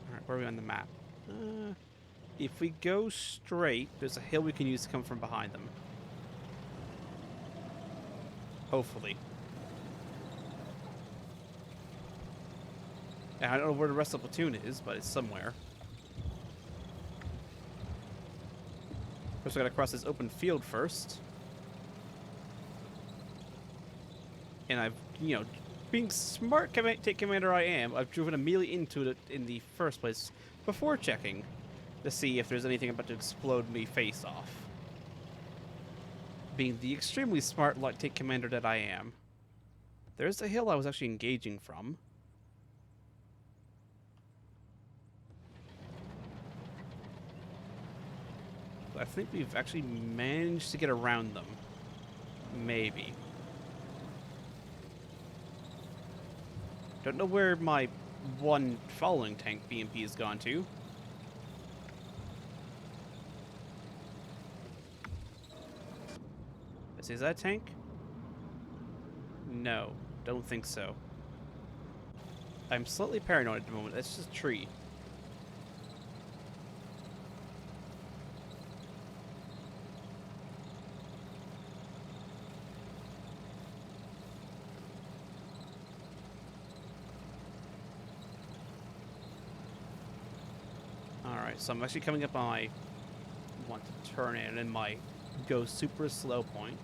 All right, where are we on the map? If we go straight, there's a hill we can use to come from behind them. Hopefully. And I don't know where the rest of the platoon is, but it's somewhere. First, I gotta cross this open field first. And I've, you know, being smart tank commander I am, I've driven immediately into it in the first place before checking to see if there's anything about to explode me face off. Being the extremely smart light tank commander that I am. There's the hill I was actually engaging from. I think we've actually managed to get around them. Maybe. Don't know where my one following tank BMP has gone to. Is that a tank? No, don't think so. I'm slightly paranoid at the moment. That's just a tree. Alright, so I'm actually coming up on my want to turn in my go super slow point.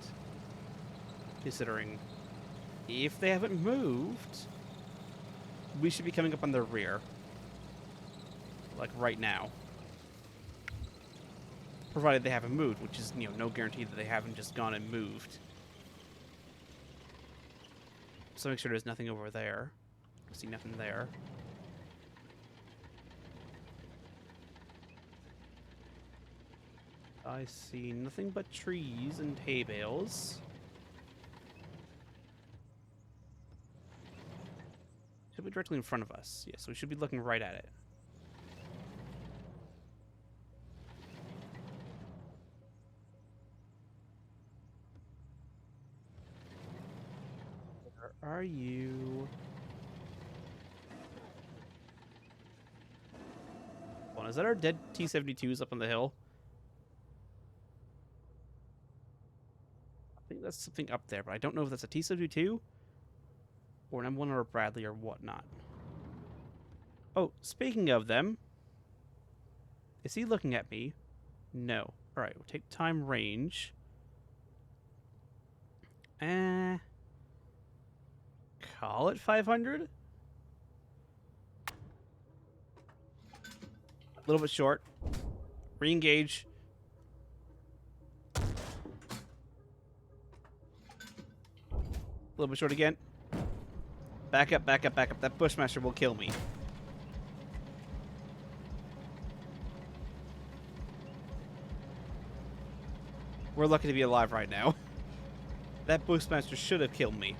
Considering if they haven't moved, we should be coming up on their rear. Like right now. Provided they haven't moved, which is, no guarantee that they haven't just gone and moved. So make sure there's nothing over there. I see nothing there. I see nothing but trees and hay bales. Should be directly in front of us. Yes, we should be looking right at it. Where are you? Hold on, is that our dead T-72s up on the hill? I think that's something up there, but I don't know if that's a T-72 or an M1 or a Bradley or whatnot. Oh, speaking of them, is he looking at me? No. All right, we'll take time range. Call it 500? A little bit short. Re-engage. A little bit short again. Back up, back up, back up. That Bushmaster will kill me. We're lucky to be alive right now. That Bushmaster should have killed me.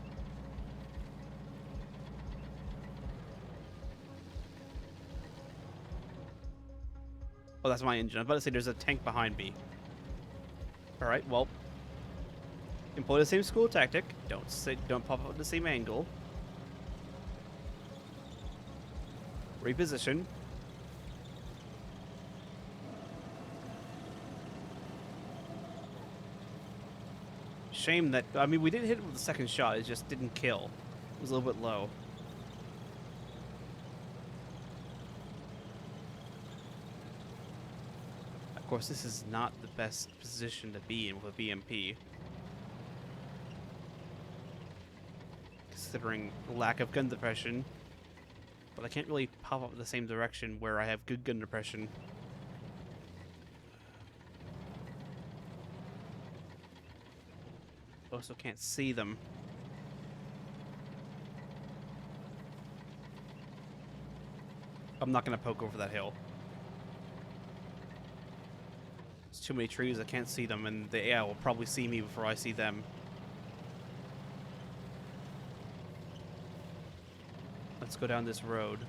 Oh, that's my engine. I was about to say there's a tank behind me. Alright, well. Employ the same school tactic. Don't pop up at the same angle. Reposition. Shame that... I mean, we did hit it with the second shot. It just didn't kill. It was a little bit low. Of course, this is not the best position to be in with a BMP. Considering lack of gun depression. But I can't really pop up in the same direction where I have good gun depression. Also can't see them. I'm not going to poke over that hill. There's too many trees, I can't see them, and the AI will probably see me before I see them. Let's go down this road.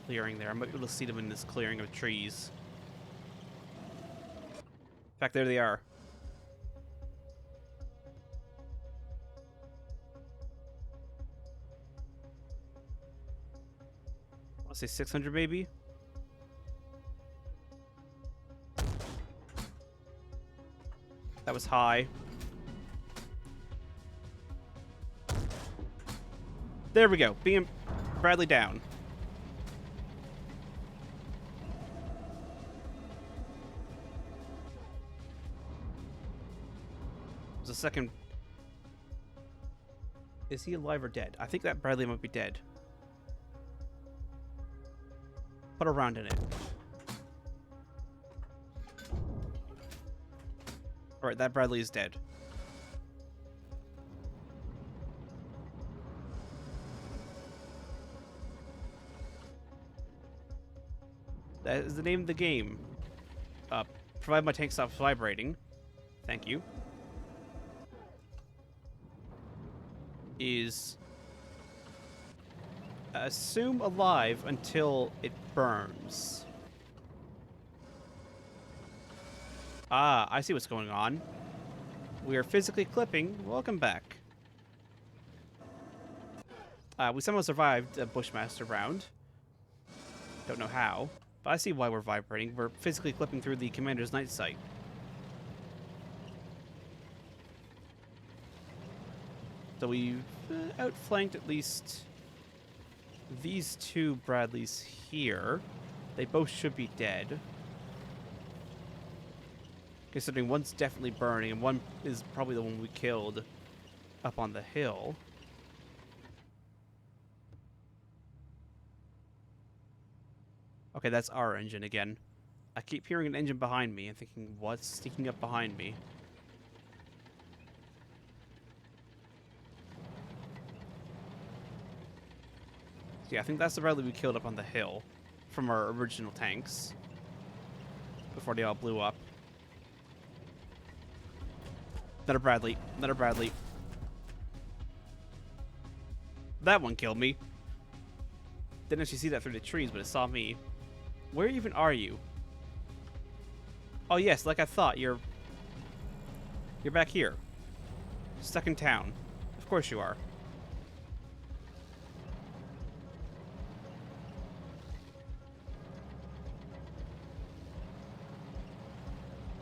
Clearing there. I might be able to see them in this clearing of trees. In fact, there they are. I want to say 600 maybe? That was high. There we go. Bradley down. There's a second. Is he alive or dead? I think that Bradley might be dead. Put a round in it. Alright, that Bradley is dead. That is the name of the game. Provide my tank stops vibrating. Thank you. Is assume alive until it burns. Ah, I see what's going on. We are physically clipping. Welcome back. We somehow survived a Bushmaster round. Don't know how, but I see why we're vibrating. We're physically clipping through the commander's night sight. So we've outflanked at least these two Bradleys here. They both should be dead. Considering one's definitely burning and one is probably the one we killed up on the hill. Okay, that's our engine again. I keep hearing an engine behind me and thinking, what's sneaking up behind me? Yeah, I think that's the Bradley we killed up on the hill from our original tanks before they all blew up. Another Bradley. Another Bradley. That one killed me. Didn't actually see that through the trees, but it saw me. Where even are you? Oh yes, like I thought, you're back here. Stuck in town. Of course you are.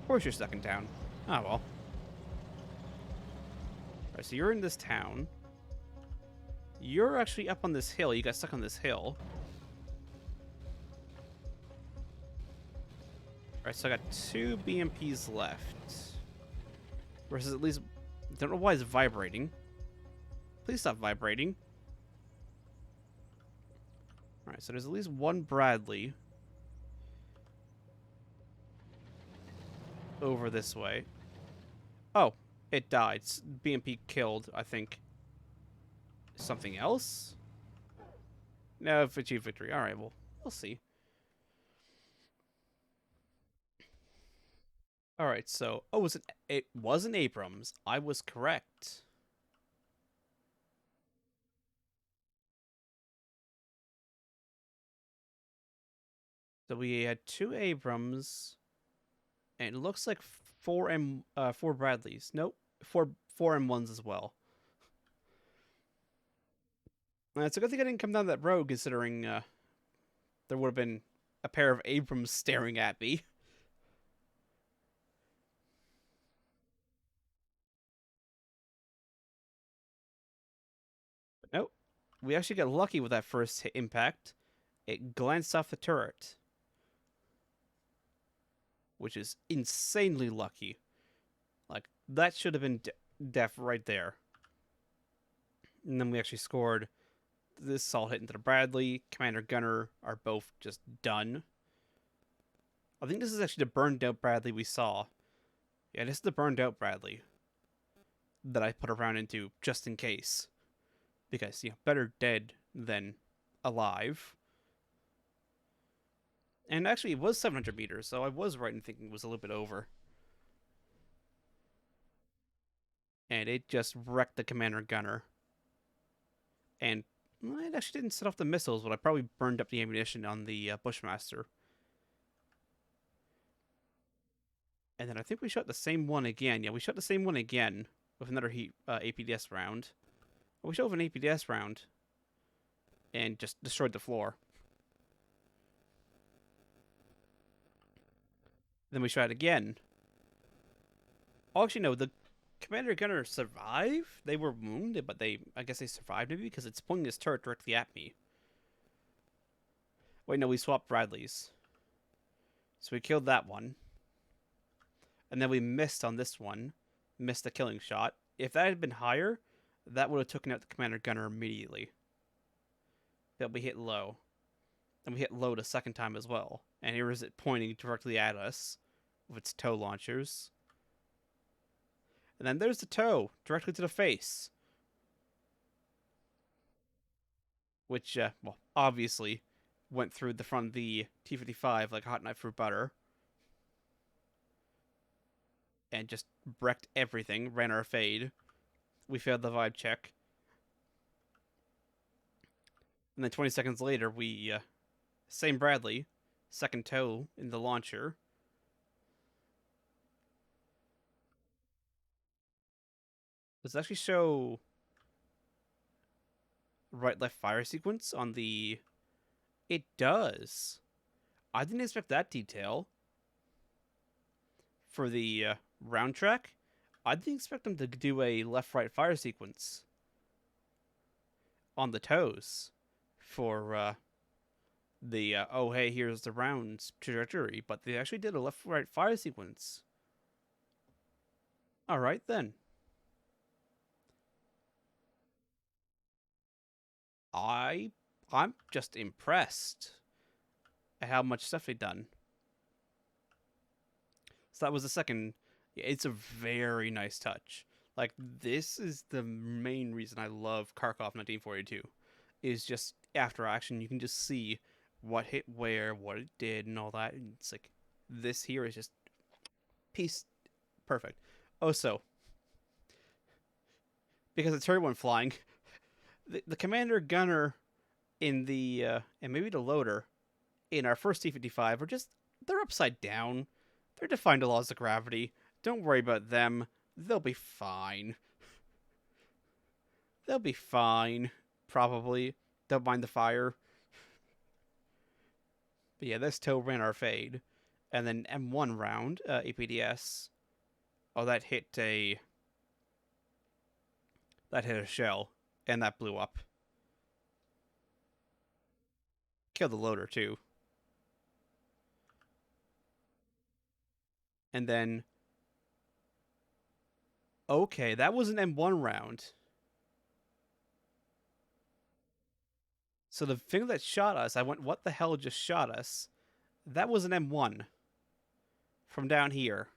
Of course you're stuck in town. Oh well. Alright, so you're in this town. You're actually up on this hill. You got stuck on this hill. Alright, so I got 2 BMPs left. Versus at least... Don't know why it's vibrating. Please stop vibrating. Alright, so there's at least 1 Bradley over this way. Oh, it died. BMP killed, I think. Something else? No, achieved victory. Alright, well, we'll see. Alright, so... Oh, it was an Abrams. I was correct. So we had 2 Abrams, and it looks like 4 Bradleys. Nope, 4 M1s as well. It's a good thing I didn't come down that road, considering there would have been a pair of Abrams staring at me. But nope, we actually got lucky with that first impact. It glanced off the turret, which is insanely lucky. Like, that should have been death right there. And then we actually scored. This assault hit into the Bradley. Commander Gunner are both just done. I think this is actually the burned out Bradley we saw. Yeah, this is the burned out Bradley that I put a round into just in case. Because, you know, better dead than alive. And actually, it was 700 meters, so I was right in thinking it was a little bit over. And it just wrecked the Commander Gunner. And well, it actually didn't set off the missiles, but I probably burned up the ammunition on the Bushmaster. And then I think we shot the same one again. Yeah, we shot the same one again with another APDS round. We shot with an APDS round and just destroyed the floor. Then we shot again. Oh, actually, no, the Commander Gunner survived? They were wounded, but I guess they survived maybe because it's pointing this turret directly at me. Wait, no, we swapped Bradleys. So we killed that one. And then we missed on this one. Missed a killing shot. If that had been higher, that would have taken out the Commander Gunner immediately. But we hit low. And we hit low the second time as well. And here is it pointing directly at us with its tow launchers. And then there's the tow, directly to the face. Which, well, obviously went through the front of the T-55 like a hot knife through butter. And just wrecked everything, ran our fade. We failed the vibe check. And then 20 seconds later, we, same Bradley, second tow in the launcher. Does it actually show right-left fire sequence on the... It does. I didn't expect that detail. For the round track, I didn't expect them to do a left-right fire sequence. on the toes for the oh hey here's the rounds trajectory, but they actually did a left right fire sequence. All right then. I I'm just impressed at how much stuff they've done. So that was the second. Yeah, it's a very nice touch. Like this is the main reason I love Kharkov 1942. Is just after action you can just see what hit where, what it did, and all that. And it's like this here is just piece perfect. Oh, so because it's everyone flying, the commander gunner in the and maybe the loader in our first T-55 are just they're upside down. They're defying the laws of gravity. Don't worry about them. They'll be fine. They'll be fine. Probably. Don't mind the fire. But yeah, this tow ran our fade. And then M1 round, APDS. Oh, that hit a shell. And that blew up. Killed the loader too. And then okay, that was an M1 round. So the thing that shot us, I went, what the hell just shot us? That was an M1 from down here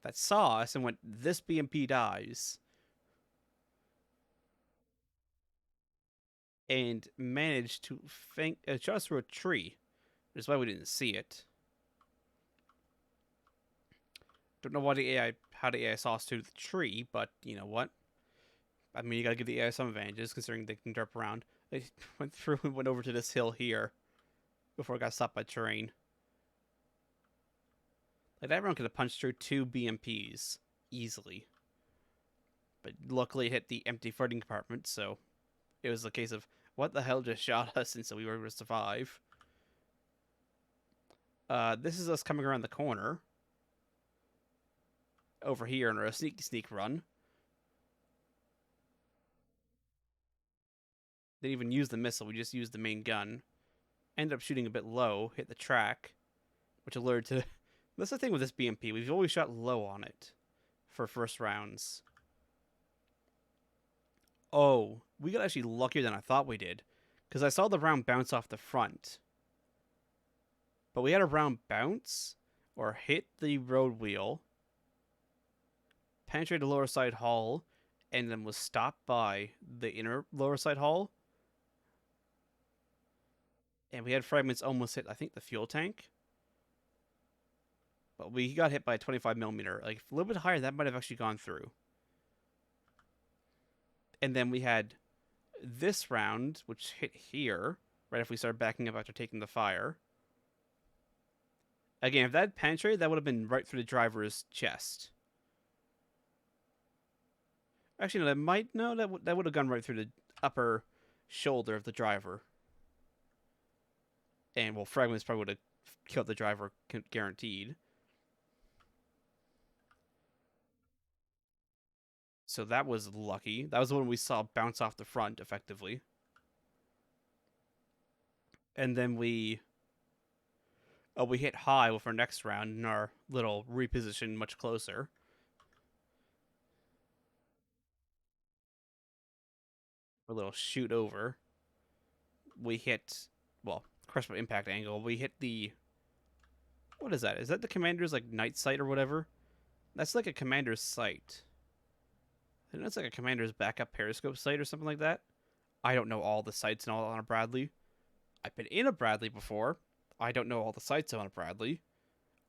that saw us and went, this BMP dies. And managed to shot us through a tree. Which is why we didn't see it. Don't know how the AI saw us through the tree, but you know what? I mean, you gotta give the AI some advantages considering they can derp around. They went through and went over to this hill here before it got stopped by terrain. Like that round could have punched through 2 BMPs easily, but luckily it hit the empty fighting compartment, so it was a case of what the hell just shot us, and so we were able to survive. This is us coming around the corner over here in our sneak run. Didn't even use the missile. We just used the main gun. Ended up shooting a bit low, hit the track, which alerted to. That's the thing with this BMP. We've always shot low on it for first rounds. Oh, we got actually luckier than I thought we did, because I saw the round bounce off the front. But we had a round bounce or hit the road wheel, penetrated the lower side hull, and then was stopped by the inner lower side hull. And we had fragments almost hit, I think, the fuel tank. But we got hit by a 25mm. Like, a little bit higher, that might have actually gone through. And then we had this round, which hit here, right after we started backing up after taking the fire. Again, if that had penetrated, that would have been right through the driver's chest. Actually, no, that would have gone right through the upper shoulder of the driver. And, well, fragments probably would have killed the driver, guaranteed. So that was lucky. That was the one we saw bounce off the front, effectively. And then we hit high with our next round in our little reposition much closer. Our little shoot over. We hit, well, crush by impact angle. We hit the, what is that? Is that the commander's, like, night sight or whatever? That's like a commander's sight. I think that's like a commander's backup periscope sight or something like that. I don't know all the sights and all on a Bradley. I've been in a Bradley before. I don't know all the sights on a Bradley.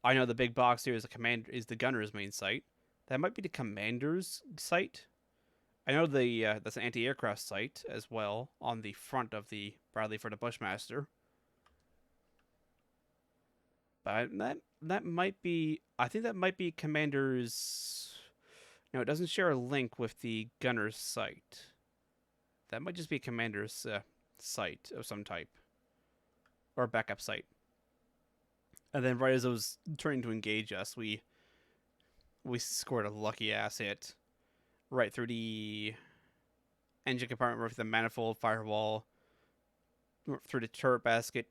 I know the big box here is the gunner's main sight. That might be the commander's sight. I know that's an anti-aircraft sight as well on the front of the Bradley for the Bushmaster. But that might be, I think that might be commander's. No, it doesn't share a link with the gunner's sight. That might just be a commander's sight of some type, or a backup sight. And then right as it was turning to engage us, we scored a lucky ass hit right through the engine compartment with the manifold, firewall, through the turret basket,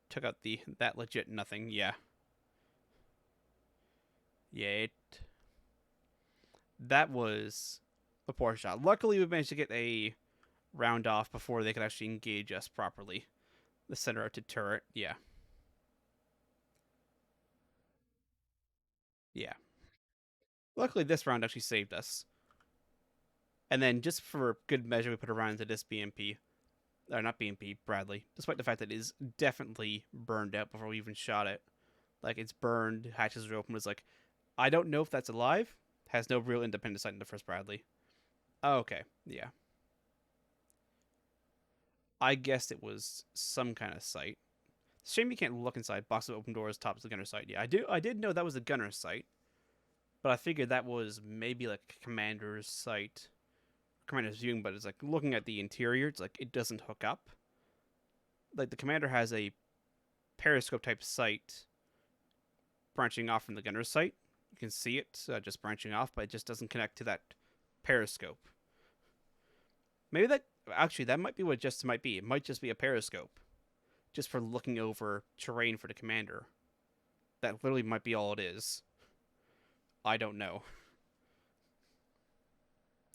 took out that legit nothing. Yeah. Yeah, that was a poor shot. Luckily, we managed to get a round off before they could actually engage us properly. The center of the turret, yeah. Yeah. Luckily, this round actually saved us. And then, just for good measure, we put a round into this BMP. Or not BMP, Bradley. Despite the fact that it is definitely burned out before we even shot it. Like, it's burned, hatches are open. It's like, I don't know if that's alive. Has no real independent sight in the first Bradley. Oh, okay, yeah. I guessed it was some kind of sight. Shame you can't look inside. Box of open doors, tops the gunner sight. Yeah, I did know that was the gunner sight, but I figured that was maybe like a commander's sight, commander's viewing. But it's like looking at the interior. It's like it doesn't hook up. Like the commander has a periscope type sight branching off from the gunner's sight. You can see it just branching off, but it just doesn't connect to that periscope. Maybe that actually that might be what it just might be. It might just be a periscope, just for looking over terrain for the commander. That literally might be all it is. I don't know.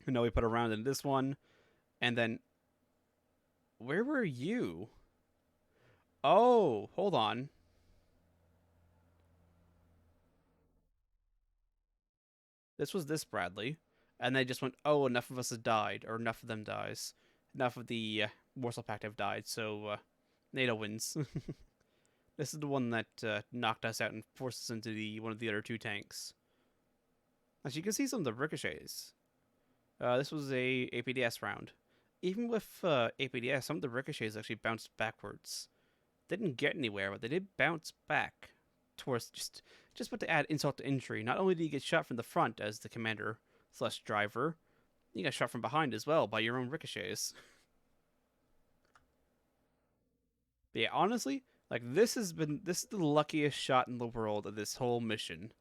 No, we put a round in this one, and then where were you? Oh, hold on. This was this Bradley, and they just went, oh, enough of us have died, or enough of them dies. Enough of the Warsaw Pact have died, so NATO wins. This is the one that knocked us out and forced us into one of the other two tanks. As you can see, some of the ricochets. This was a APDS round. Even with APDS, some of the ricochets actually bounced backwards. Didn't get anywhere, but they did bounce back towards just but to add insult to injury. Not only did you get shot from the front as the commander / driver, you got shot from behind as well by your own ricochets. But yeah, honestly, like this is the luckiest shot in the world of this whole mission,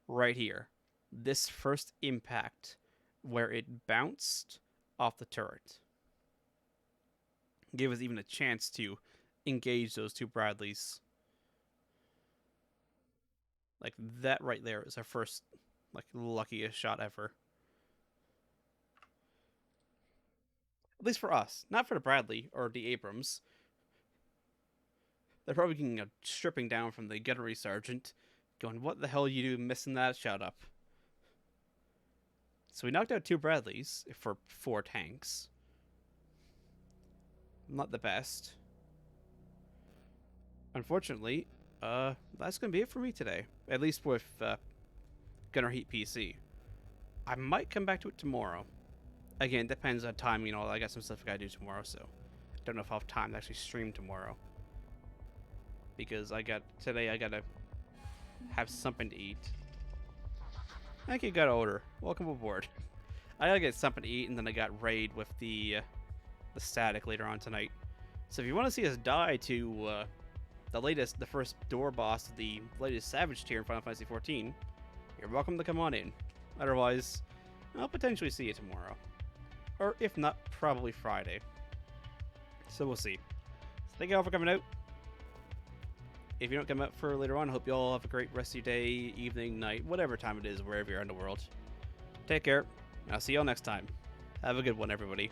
right here. This first impact, where it bounced off the turret, gave us even a chance to engage those two Bradleys. Like that right there is our first, like, luckiest shot ever. At least for us, not for the Bradley or the Abrams. They're probably getting a stripping down from the gunnery sergeant, going, "What the hell are you doing missing that shot up?" So we knocked out two Bradleys for 4 tanks. Not the best. Unfortunately, that's gonna be it for me today. At least with Gunner Heat PC. I might come back to it tomorrow. Again, it depends on time. You know, I got some stuff I gotta do tomorrow, so I don't know if I'll have time to actually stream tomorrow. Because today I gotta have something to eat. Thank you, God Order. Welcome aboard. I gotta get something to eat, and then I got raid with the static later on tonight. So if you want to see us die to the first door boss of the latest Savage tier in Final Fantasy XIV, you're welcome to come on in. Otherwise, I'll potentially see you tomorrow. Or if not, probably Friday. So we'll see. So thank you all for coming out. If you don't come out for later on, I hope you all have a great rest of your day, evening, night, whatever time it is, wherever you're in the world. Take care, and I'll see you all next time. Have a good one, everybody.